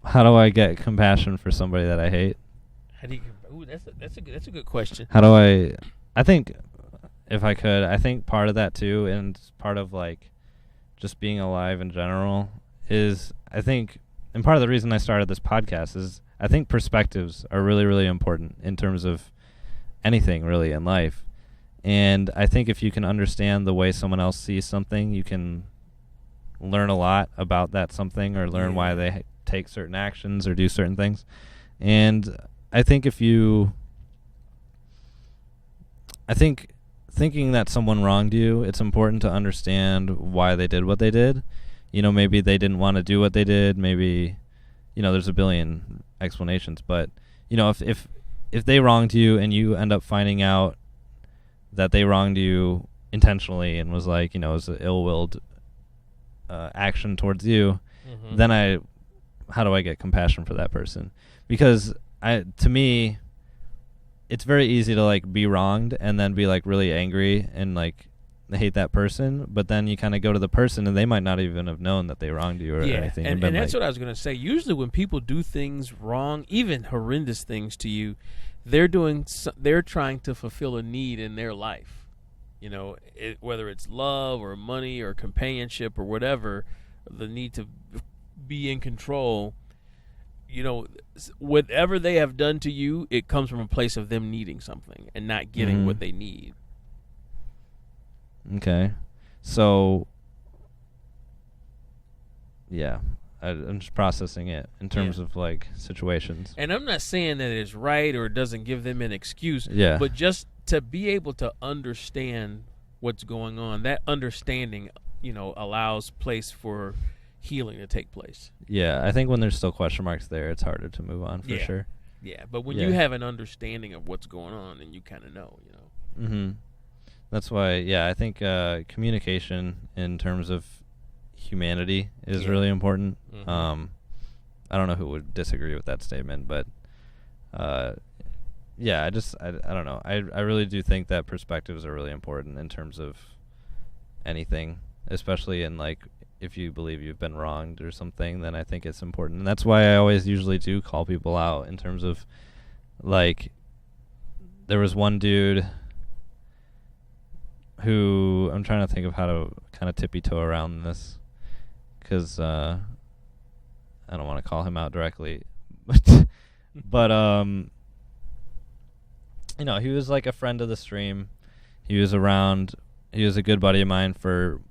how do I get compassion for somebody that I hate? How do you? Ooh, that's a good question. How do I think, if I could, I think part of that too, and part of like just being alive in general, is I think, and part of the reason I started this podcast is I think perspectives are really, really important in terms of anything really in life. And I think if you can understand the way someone else sees something, you can learn a lot about that something, or learn why they take certain actions or do certain things. And I think thinking that someone wronged you, it's important to understand why they did what they did. Maybe they didn't want to do what they did. Maybe, there's a billion explanations. But, if they wronged you and you end up finding out that they wronged you intentionally and was like, it was an ill-willed action towards you, then how do I get compassion for that person? Because to me, it's very easy to like be wronged and then be like really angry and like hate that person, but then you kind of go to the person and they might not even have known that they wronged you or anything. And that's what I was going to say. Usually when people do things wrong, even horrendous things to you, they're trying to fulfill a need in their life. Whether it's love or money or companionship or whatever, the need to be in control. Whatever they have done to you, it comes from a place of them needing something and not getting what they need. Okay. So, yeah, I'm just processing it in terms of like situations. And I'm not saying that it's right or it doesn't give them an excuse, but just to be able to understand what's going on, that understanding, allows place for healing to take place. Yeah, I think when there's still question marks there, it's harder to move on for sure. Yeah, but when you have an understanding of what's going on, then you kind of know, That's why, I think communication in terms of humanity is really important. I don't know who would disagree with that statement, but I don't know. I really do think that perspectives are really important in terms of anything, especially in like, if you believe you've been wronged or something, then I think it's important. And that's why I always usually do call people out in terms of, like, there was one dude who, I'm trying to think of how to kind of tippy-toe around this, because I don't want to call him out directly, but he was like a friend of the stream. He was around. He was a good buddy of mine for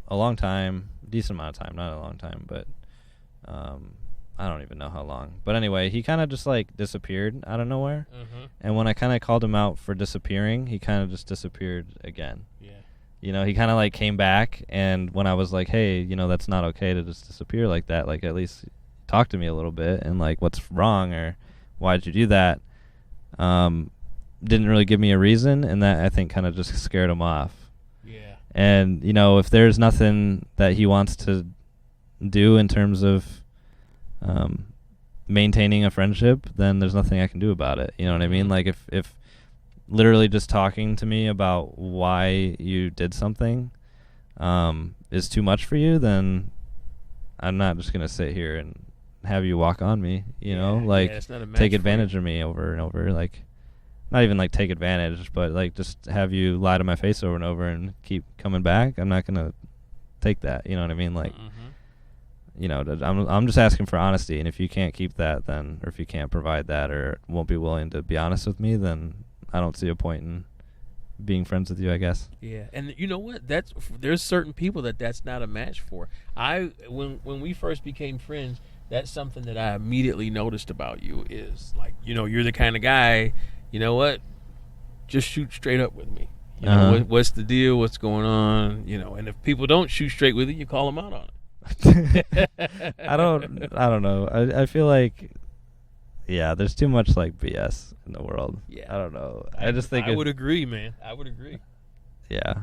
a long time, decent amount of time, not a long time, but I don't even know how long. But anyway, he kind of just like disappeared out of nowhere. Mm-hmm. And when I kind of called him out for disappearing, he kind of just disappeared again. Yeah. He kind of like came back, and when I was like, hey, that's not okay to just disappear like that. Like, at least talk to me a little bit and like, what's wrong or why'd you do that? Didn't really give me a reason, and that I think kind of just scared him off. Yeah. And, if there's nothing that he wants to do in terms of maintaining a friendship, then there's nothing I can do about it. You know what I mean? Like, if literally just talking to me about why you did something is too much for you, then I'm not just going to sit here and have you walk on me, it's not a match take for advantage you. of me over and over. Like, not even like take advantage, but like just have you lie to my face over and over and keep coming back. I'm not going to take that. You know what I mean? Like, I'm just asking for honesty, and if you can't keep that, then, or if you can't provide that, or won't be willing to be honest with me, then I don't see a point in being friends with you, I guess. Yeah, and you know what? There's certain people that's not a match for. When we first became friends, that's something that I immediately noticed about you is like, you're the kind of guy. You know what? Just shoot straight up with me. What's the deal? What's going on? And if people don't shoot straight with you, you call them out on it. I don't know. I feel like, there's too much like BS in the world. Yeah. I don't know. I just think I would agree, man. I would agree. Yeah.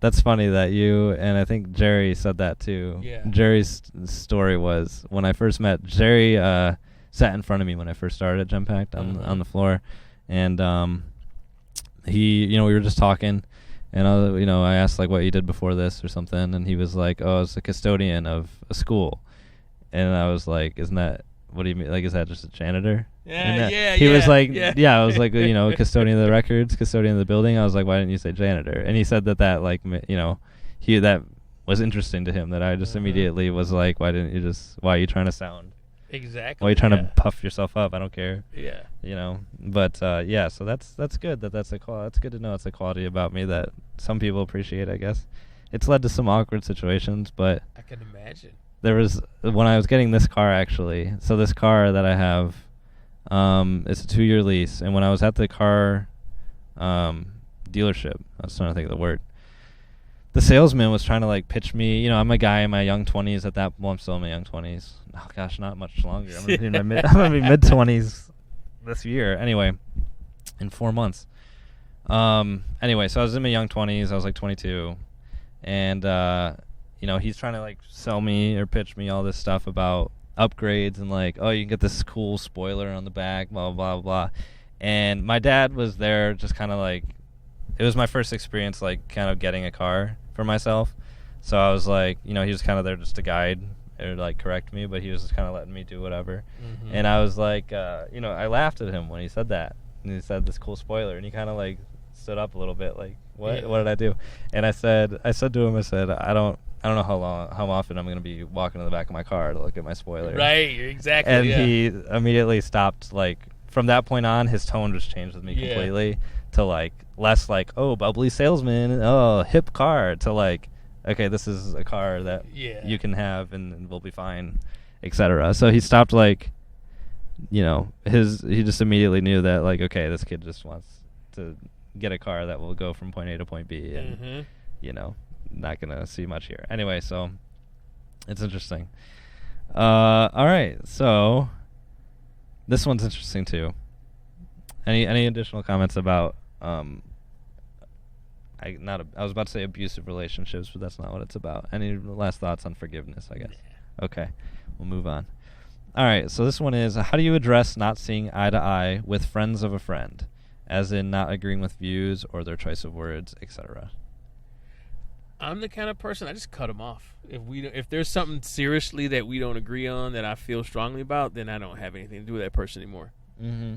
That's funny that you, and I think Jerry said that too. Yeah. Jerry's story was, when I first met Jerry, sat in front of me when I first started at Genpact on the floor, and he, we were just talking, and I asked like what you did before this or something, and he was like, oh, I was a custodian of a school, and I was like, isn't that, what do you mean, like, is that just a janitor? He was like, I was like, custodian of the records, custodian of the building. I was like, why didn't you say janitor? And he said that like, that was interesting to him, that I just immediately was like, why are you trying to sound? Exactly. Why are you trying to puff yourself up? I don't care. Yeah. But so that's good. That's good to know. It's a quality about me that some people appreciate, I guess. It's led to some awkward situations, but I can imagine. There was, when I was getting this car, actually. So this car that I have, it's a 2-year lease, and when I was at the car dealership, I was trying to think of the word, the salesman was trying to like pitch me. I'm a guy in my young 20s at that. Well, I'm still in my young 20s. Oh gosh, not much longer. I'm gonna be mid 20s this year. Anyway, in 4 months. Anyway, so I was in my young 20s. I was like 22, and he's trying to like sell me or pitch me all this stuff about upgrades and like, oh, you can get this cool spoiler on the back, blah blah blah. And my dad was there, just kind of like, it was my first experience like kind of getting a car for myself. So I was like, he was kind of there just to guide or like correct me, but he was just kind of letting me do whatever. Mm-hmm. And I was like, I laughed at him when he said that, and he said this cool spoiler, and he kind of like stood up a little bit, like, what did I do? And I said to him, I don't know how often I'm going to be walking to the back of my car to look at my spoiler. Right, exactly. And he immediately stopped. Like, from that point on, his tone just changed with me completely to like less like, oh, bubbly salesman, oh, hip car, to like, okay, this is a car that you can have and we'll be fine, etc. So he stopped like, he just immediately knew that like, okay, this kid just wants to get a car that will go from point A to point B, and not gonna see much here. Anyway, so it's interesting. All right, so this one's interesting too. Any additional comments about I was about to say abusive relationships, but that's not what it's about. Any last thoughts on forgiveness, I guess? Yeah. Okay, we'll move on. All right, so this one is, how do you address not seeing eye to eye with friends of a friend, as in not agreeing with views or their choice of words, etc.? I'm the kind of person, I just cut them off. If there's something seriously that we don't agree on that I feel strongly about, then I don't have anything to do with that person anymore. Mm-hmm.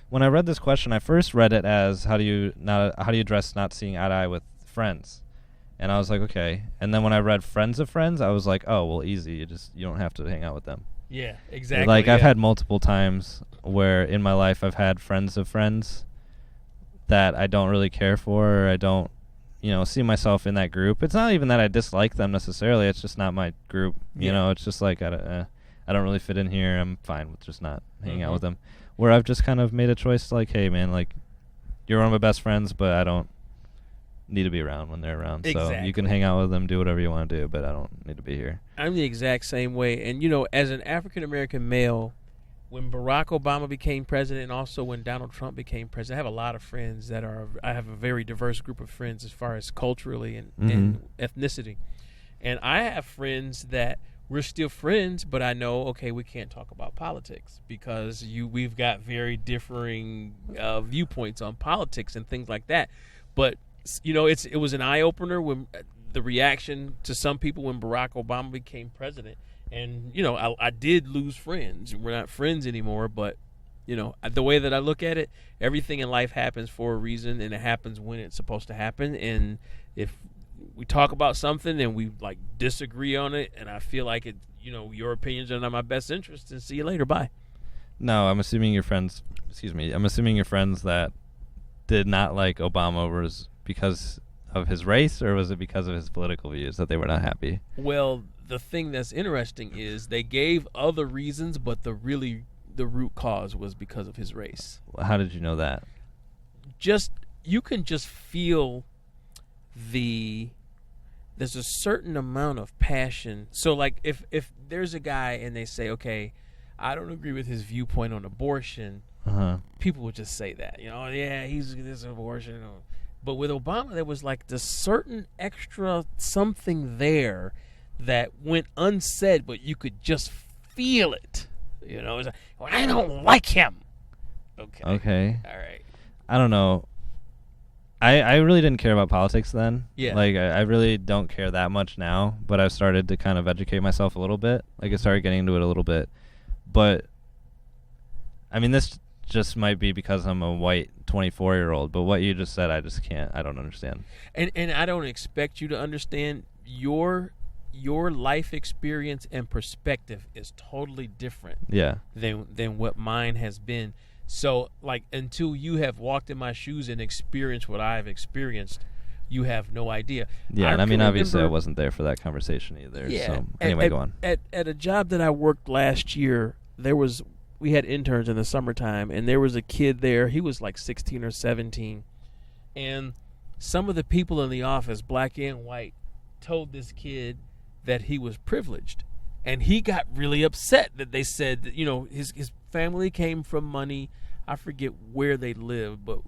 When I read this question, I first read it as how do you address not seeing eye to eye with friends, And I was like, okay. And then when I read Friends of Friends, I was like, oh, well, easy. You don't have to hang out with them. Yeah, exactly. Like, I've had multiple times where in my life I've had friends of friends that I don't really care for, or I don't, see myself in that group. It's not even that I dislike them necessarily. It's just not my group. You know, it's just like I don't really fit in here. I'm fine with just not hanging out with them. Where I've just kind of made a choice like, hey, man, like, you're one of my best friends, but I don't need to be around when they're around. Exactly. So you can hang out with them, do whatever you want to do, but I don't need to be here. I'm the exact same way. And, as an African-American male, when Barack Obama became president and also when Donald Trump became president, I have a lot of friends I have a very diverse group of friends as far as culturally and ethnicity. And I have friends that we're still friends, but I know, okay, we can't talk about politics because we've got very differing viewpoints on politics and things like that. But, it was an eye-opener when the reaction to some people when Barack Obama became president. And, I did lose friends. We're not friends anymore, but, the way that I look at it, everything in life happens for a reason, and it happens when it's supposed to happen. And if we talk about something and we, disagree on it, and I feel like it, your opinions are not my best interest, and see you later. Bye. No, I'm assuming your friends, that did not like Obama was because of his race, or was it because of his political views that they were not happy? Well, the thing that's interesting is they gave other reasons, but the root cause was because of his race. How did you know that? You can just feel there's a certain amount of passion. So if there's a guy and they say, okay, I don't agree with his viewpoint on abortion, people would just say that, yeah, he's this abortion. But with Obama, there was this certain extra something there that went unsaid, but you could just feel it. It was like, well, I don't like him. Okay. All right. I don't know. I really didn't care about politics then. Yeah. I really don't care that much now, but I've started to kind of educate myself a little bit. I started getting into it a little bit. But, I mean, this just might be because I'm a white 24-year-old, but what you just said, I don't understand. And I don't expect you to understand. Your life experience and perspective is totally different than what mine has been. So, until you have walked in my shoes and experienced what I've experienced, you have no idea. Yeah, and I mean, obviously I wasn't there for that conversation either. Yeah. So, anyway, go on. At a job that I worked last year, we had interns in the summertime, and there was a kid there. He was 16 or 17. And some of the people in the office, black and white, told this kid that he was privileged. And he got really upset that they said that, his family came from money. I forget where they lived, but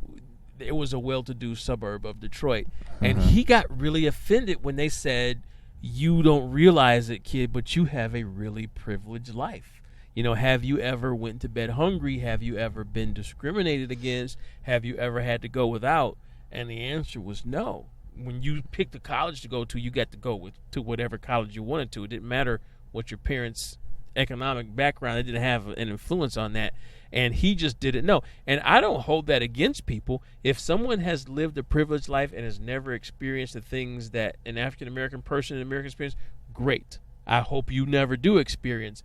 it was a well-to-do suburb of Detroit. And he got really offended when they said, you don't realize it, kid, but you have a really privileged life. Have you ever went to bed hungry? Have you ever been discriminated against? Have you ever had to go without? And the answer was no. When you picked a college to go to, you got to go to whatever college you wanted to. It didn't matter what your parents' economic background. It didn't have an influence on that. And he just didn't know. And I don't hold that against people. If someone has lived a privileged life and has never experienced the things that an African-American person in America experienced, great. I hope you never do experience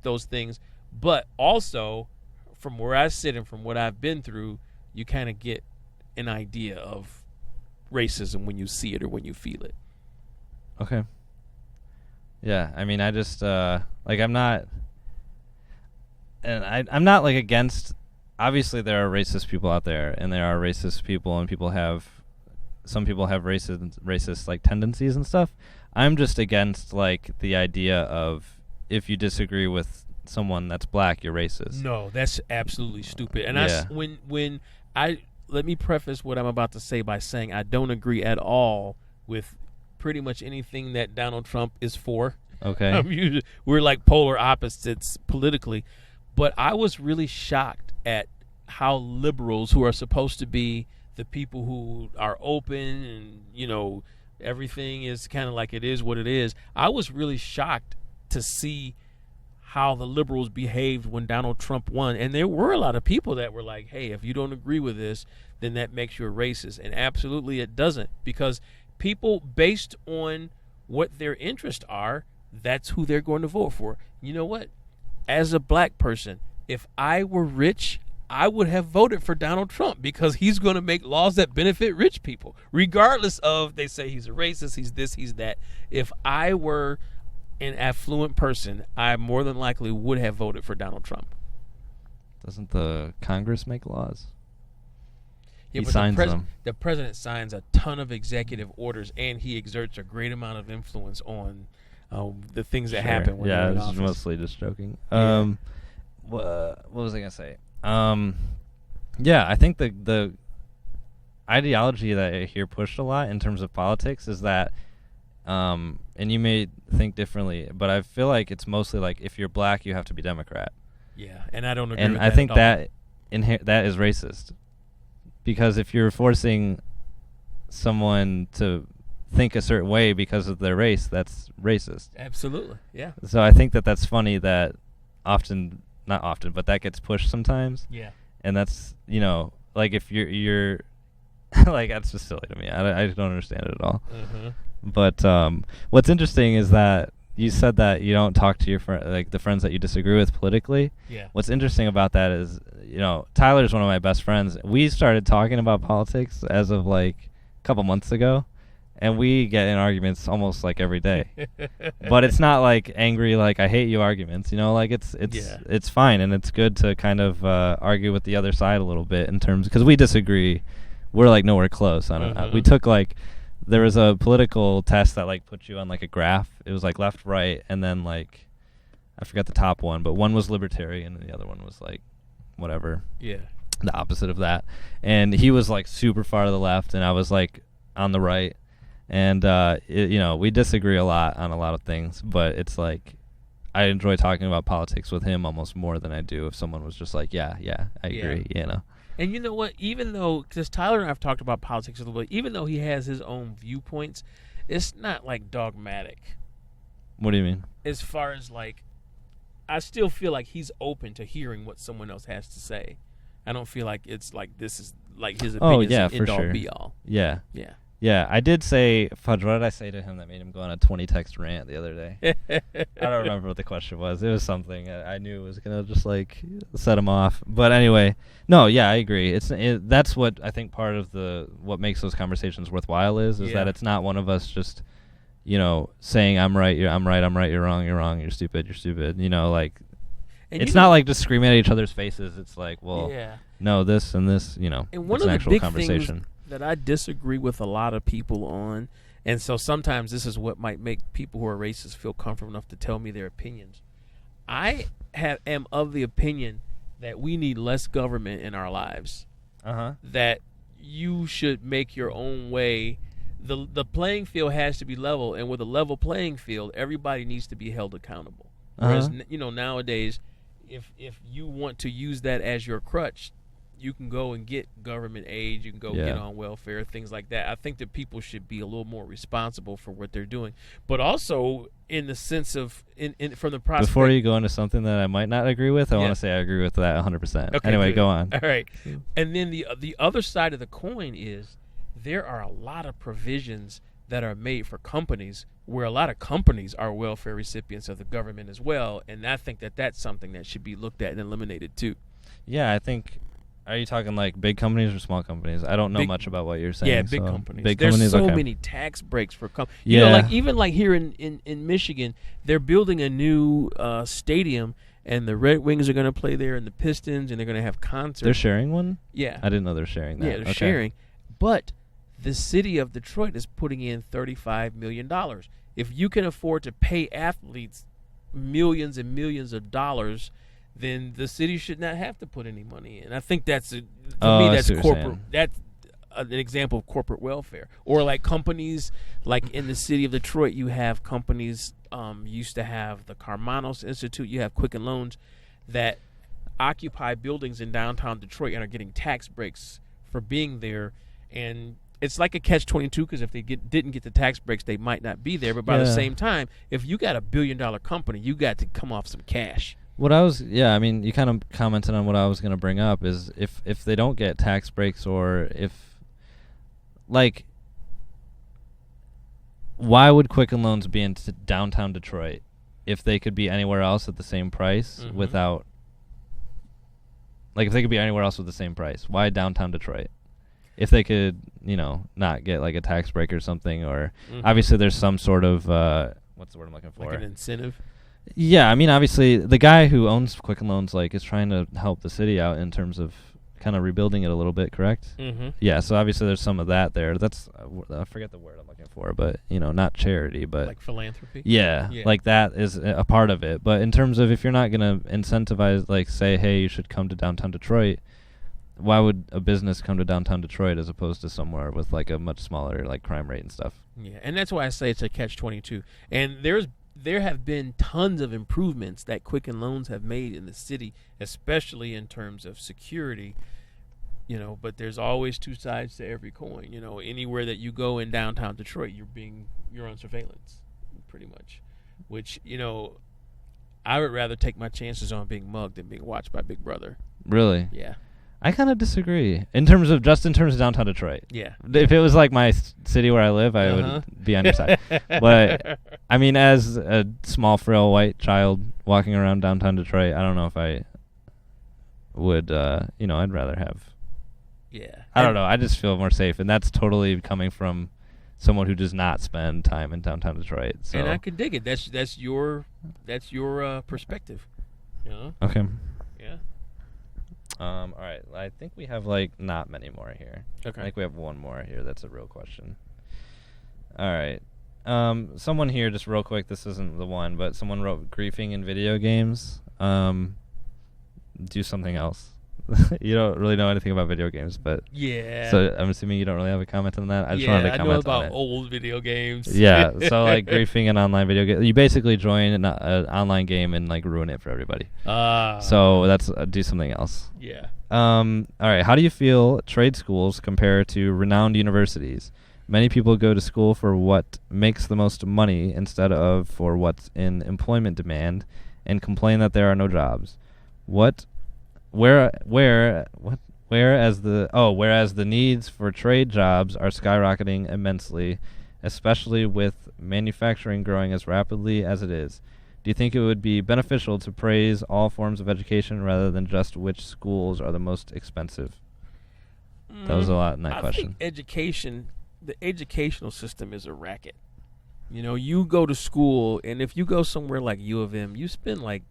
those things. But also, from where I sit and from what I've been through, you kind of get an idea of racism when you see it or when you feel it. Okay. Yeah, I mean, I just I'm not, and I'm not against. Obviously, there are racist people out there, and there are racist people, and some people have racist tendencies and stuff. I'm just against the idea of if you disagree with someone that's black, you're racist. No, that's absolutely stupid. And let me preface what I'm about to say by saying I don't agree at all with pretty much anything that Donald Trump is for. Okay. We're polar opposites politically. But I was really shocked at how liberals, who are supposed to be the people who are open and, everything is kind of it is what it is. I was really shocked to see how the liberals behaved when Donald Trump won. And there were a lot of people that were like, hey, if you don't agree with this, then that makes you a racist. And absolutely it doesn't, because people, based on what their interests are, that's who they're going to vote for. You know what? As a black person, if I were rich, I would have voted for Donald Trump because he's going to make laws that benefit rich people, regardless of they say he's a racist, he's this, he's that. If I were an affluent person, I more than likely would have voted for Donald Trump. Doesn't the Congress make laws? Yeah, he signs them. The president signs a ton of executive orders, and he exerts a great amount of influence on the things that happen when they're in office. Yeah, I was mostly just joking. Yeah. What was I gonna say? Yeah, I think the ideology that I hear pushed a lot in terms of politics is that, and you may think differently, but I feel like it's mostly like if you're black, you have to be Democrat. Yeah, and I don't agree and with I that think at all. that is racist, because if you're forcing someone to think a certain way because of their race, that's racist. Absolutely, yeah. So I think that's funny that not often, but that gets pushed sometimes. Yeah. And that's, like if you're like, that's just silly to me. I don't understand it at all. Mm-hmm. But what's interesting is that you said that you don't talk to your like the friends that you disagree with politically. Yeah. What's interesting about that is, Tyler's one of my best friends. We started talking about politics as of like a couple months ago, and we get in arguments almost like every day. But it's not like angry, like I hate you arguments, like it's fine, and it's good to kind of argue with the other side a little bit in terms, because we disagree. We're like nowhere close on it. We took there was a political test that like put you on like a graph. It was like left, right, and then like I forgot the top one, but one was libertarian and the other one was like whatever. Yeah. The opposite of that. And he was like super far to the left and I was like on the right. And we disagree a lot on a lot of things, but it's like I enjoy talking about politics with him almost more than I do if someone was just like, I agree, And you know what? Even though, because Tyler and I have talked about politics a little bit, even though he has his own viewpoints, it's not like dogmatic. What do you mean? As far as like, I still feel like he's open to hearing what someone else has to say. I don't feel like it's like this is like his opinion is end all be all. Yeah. Yeah. Yeah, I did say, Fudge, what did I say to him that made him go on a 20-text rant the other day? I don't remember what the question was. It was something I knew was going to just, like, set him off. But anyway, no, yeah, I agree. That's what I think part of what makes those conversations worthwhile is that it's not one of us just, saying I'm right, I'm right, you're wrong, you're stupid. And it's not like just screaming at each other's faces. It's like, well, no, this and this, and one it's of an the actual big conversation. Things that I disagree with a lot of people on, and so sometimes this is what might make people who are racist feel comfortable enough to tell me their opinions. I am of the opinion that we need less government in our lives. That you should make your own way. The playing field has to be level, and with a level playing field, everybody needs to be held accountable. Whereas nowadays, if you want to use that as your crutch, you can go and get government aid, you can go get on welfare, things like that. I think that people should be a little more responsible for what they're doing. But also in the sense of, from the prospect... Before you go into something that I might not agree with, I want to say I agree with that 100%. Okay, anyway, good. Go on. All right. And then the other side of the coin is there are a lot of provisions that are made for companies where a lot of companies are welfare recipients of the government as well, and I think that that's something that should be looked at and eliminated too. Yeah, I think... Are you talking like big companies or small companies? I don't know much about what you're saying. Yeah, big companies. Big There's companies, so many tax breaks for companies. Even like here in Michigan, they're building a new stadium, and the Red Wings are going to play there, and the Pistons, and they're going to have concerts. They're sharing one? Yeah. I didn't know they're sharing that. Yeah, they're sharing. But the city of Detroit is putting in $35 million. If you can afford to pay athletes millions and millions of dollars, then the city should not have to put any money in. I think that's that's corporate. That's an example of corporate welfare. Or like companies, like in the city of Detroit, you have companies. Used to have the Carmanos Institute. You have Quicken Loans that occupy buildings in downtown Detroit and are getting tax breaks for being there. And it's like a catch-22 because if they didn't get the tax breaks, they might not be there. But by the same time, if you got a billion-dollar company, you got to come off some cash. You kind of commented on what I was going to bring up is if they don't get tax breaks, or if, like, why would Quicken Loans be in downtown Detroit if they could be anywhere else at the same price without, like, if they could be anywhere else with the same price? Why downtown Detroit? If they could, not get like a tax break or something, or obviously there's some sort of what's the word I'm looking for? Like an incentive. Yeah, I mean, obviously the guy who owns Quicken Loans is trying to help the city out in terms of kind of rebuilding it a little bit, correct? Mm-hmm. Yeah, so obviously there's some of that there. That's I forget the word I'm looking for, but not charity, but like philanthropy. Yeah, like that is a part of it. But in terms of if you're not gonna incentivize, like say, hey, you should come to downtown Detroit, why would a business come to downtown Detroit as opposed to somewhere with like a much smaller like crime rate and stuff? Yeah, and that's why I say it's a catch-22. And there have been tons of improvements that Quicken Loans have made in the city, especially in terms of security. But there's always two sides to every coin. Anywhere that you go in downtown Detroit, you're on surveillance, pretty much. Which I would rather take my chances on being mugged than being watched by Big Brother. Really? Yeah. I kind of disagree in terms of downtown Detroit. Yeah. If it was like my city where I live, I would be on your side. But I mean, as a small, frail white child walking around downtown Detroit, I don't know if I would. I'd rather have. Yeah. I don't know. I just feel more safe, and that's totally coming from someone who does not spend time in downtown Detroit. So. And I could dig it. That's your perspective. Okay. Yeah. All right. I think we have like not many more here. Okay. I think we have one more here. That's a real question. All right. Someone here, just real quick. This isn't the one, but someone wrote griefing in video games. Do something else. You don't really know anything about video games, but yeah. So I'm assuming you don't really have a comment on that. I just wanted to comment on it. I know about old video games. Yeah. So like griefing an online video game, you basically join an online game and like ruin it for everybody. So that's do something else. Yeah. All right. How do you feel trade schools compare to renowned universities? Many people go to school for what makes the most money instead of for what's in employment demand, and complain that there are no jobs. Whereas the needs for trade jobs are skyrocketing immensely, especially with manufacturing growing as rapidly as it is. Do you think it would be beneficial to praise all forms of education rather than just which schools are the most expensive? That was a lot in that question. I think the educational system is a racket. You go to school, and if you go somewhere like U of M, you spend like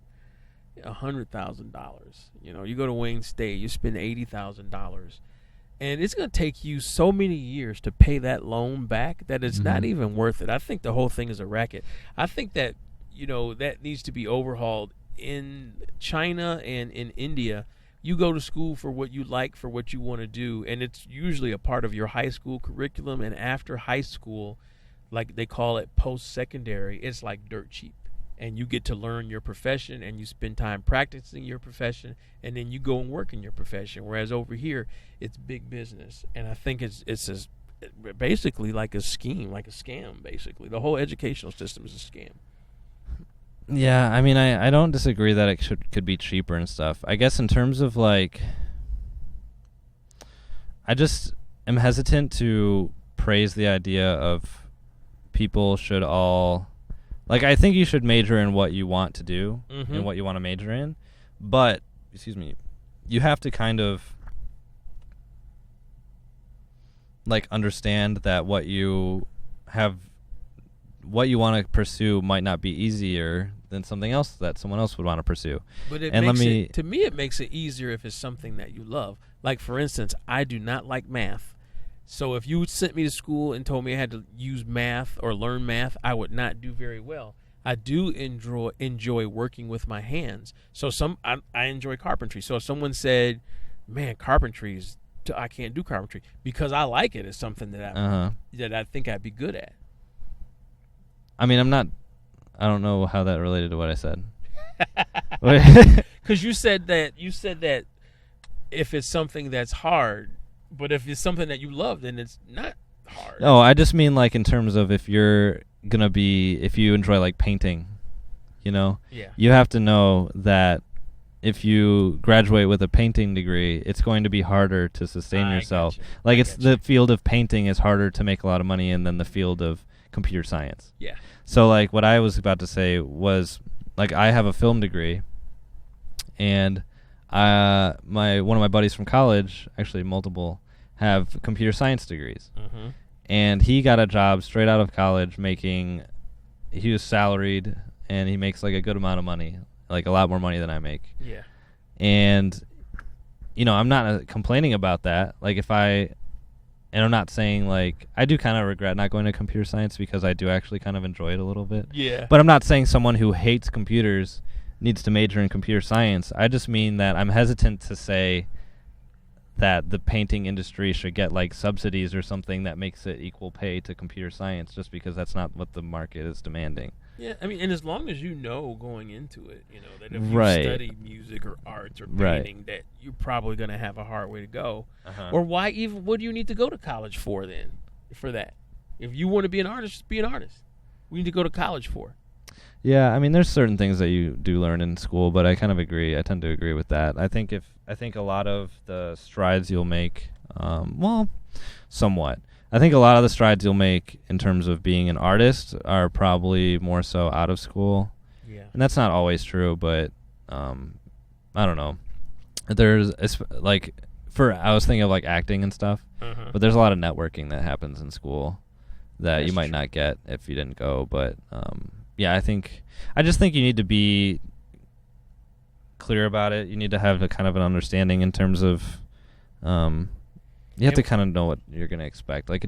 $100,000. You go to Wayne State, you spend $80,000, and it's going to take you so many years to pay that loan back that it's not even worth it. I think the whole thing is a racket. I think that that needs to be overhauled. In China and in India, you go to school for what you like, for what you want to do, and it's usually a part of your high school curriculum. And after high school, like they call it post-secondary, it's like dirt cheap. And you get to learn your profession, and you spend time practicing your profession, and then you go and work in your profession. Whereas over here, it's big business, and I think it's basically like a scheme, like a scam. Basically, the whole educational system is a scam. Yeah, I mean, I don't disagree that it could be cheaper and stuff. I guess in terms of like, I just am hesitant to praise the idea of people should all. Like, I think you should major in what you want to do and what you want to major in. But, you have to kind of, like, understand that what you want to pursue might not be easier than something else that someone else would want to pursue. But to me, it makes it easier if it's something that you love. Like, for instance, I do not like math. So if you sent me to school and told me I had to use math or learn math, I would not do very well. I do enjoy working with my hands. So I enjoy carpentry. So if someone said, "Man, I can't do carpentry," because I like it, it's something that I think I'd be good at. I mean, I don't know how that related to what I said. Because you said that if it's something that's hard. But if it's something that you love, then it's not hard. No, I just mean like in terms of if you enjoy like painting, you have to know that if you graduate with a painting degree, it's going to be harder to sustain yourself. Like the field of painting is harder to make a lot of money in than the field of computer science. Yeah. So like what I was about to say was like I have a film degree, and one of my buddies from college, actually multiple, have computer science degrees. Mm-hmm. And he got a job straight out of college he was salaried, and he makes like a good amount of money, like a lot more money than I make. Yeah. And, I'm not complaining about that. Like and I'm not saying like, I do kind of regret not going to computer science because I do actually kind of enjoy it a little bit. Yeah. But I'm not saying someone who hates computers needs to major in computer science. I just mean that I'm hesitant to say that the painting industry should get like subsidies or something that makes it equal pay to computer science, just because that's not what the market is demanding. Yeah, I mean, and as long as you know going into it, that if Right. you study music or arts or painting, that you're probably going to have a hard way to go. Uh-huh. Or what do you need to go to college for then, for that? If you want to be an artist, just be an artist. We need to go to college for. Yeah, I mean, there's certain things that you do learn in school, but I kind of agree. I tend to agree with that. I think a lot of the strides you'll make, somewhat. I think a lot of the strides you'll make in terms of being an artist are probably more so out of school. Yeah. And that's not always true, but I don't know. There's I was thinking of like acting and stuff, but there's a lot of networking that happens in school that That's you might true. not get if you didn't go. But I just think you need to be clear about it. You need to have a kind of an understanding in terms of, you have to kind of know what you're going to expect. Like,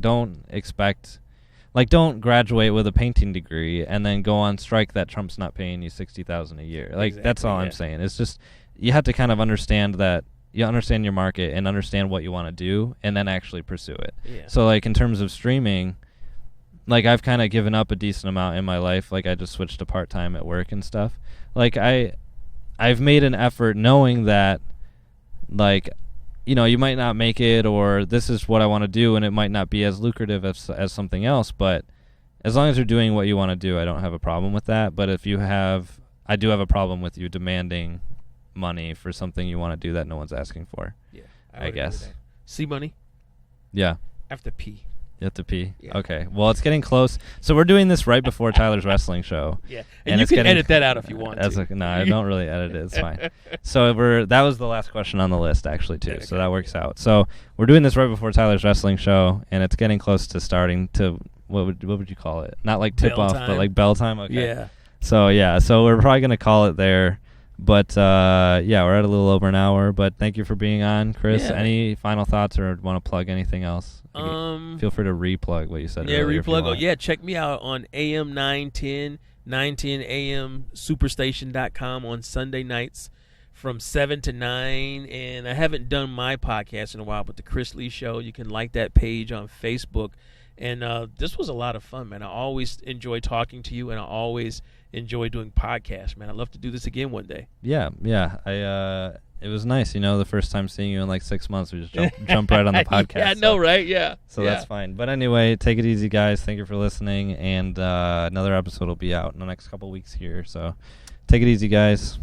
don't graduate with a painting degree and then go on strike that Trump's not paying you $60,000 a year. Like, that's all I'm saying. It's just, you have to kind of understand that, you understand your market and understand what you want to do and then actually pursue it. Yeah. So, like, in terms of streaming, like, I've kind of given up a decent amount in my life. Like, I just switched to part-time at work and stuff. Like, I've made an effort knowing that, like, you might not make it, or this is what I want to do, and it might not be as lucrative as something else, but as long as you're doing what you want to do, I don't have a problem with that. But I do have a problem with you demanding money for something you want to do that no one's asking for. Yeah. I guess. See money? Yeah. I have to pee. You have to pee? Yeah. Okay. Well, it's getting close. So we're doing this right before Tyler's wrestling show. Yeah. And And you it's can getting edit that out if you want to. No, I don't really edit it. It's fine. So that was the last question on the list, actually, too. Okay. So that works out. So we're doing this right before Tyler's wrestling show, and it's getting close to starting to, what would you call it? Not like tip Bell off, time. but like bell time? Okay. Yeah. So we're probably going to call it there. But, we're at a little over an hour. But thank you for being on, Chris. Yeah. Any final thoughts or want to plug anything else? Feel free to re-plug what you said Yeah, earlier. replug. Oh, yeah, check me out on AM 910 AM Superstation.com on Sunday nights from 7 to 9. And I haven't done my podcast in a while, but the Chris Lee Show, you can like that page on Facebook. And this was a lot of fun, man. I always enjoy talking to you, and I always enjoy doing podcasts, man. I'd love to do this again one day. Yeah. It was nice, the first time seeing you in like 6 months, we just jump right on the podcast. Yeah, I know, right? Yeah. So that's fine. But anyway, take it easy, guys. Thank you for listening, and another episode will be out in the next couple weeks here. So take it easy, guys.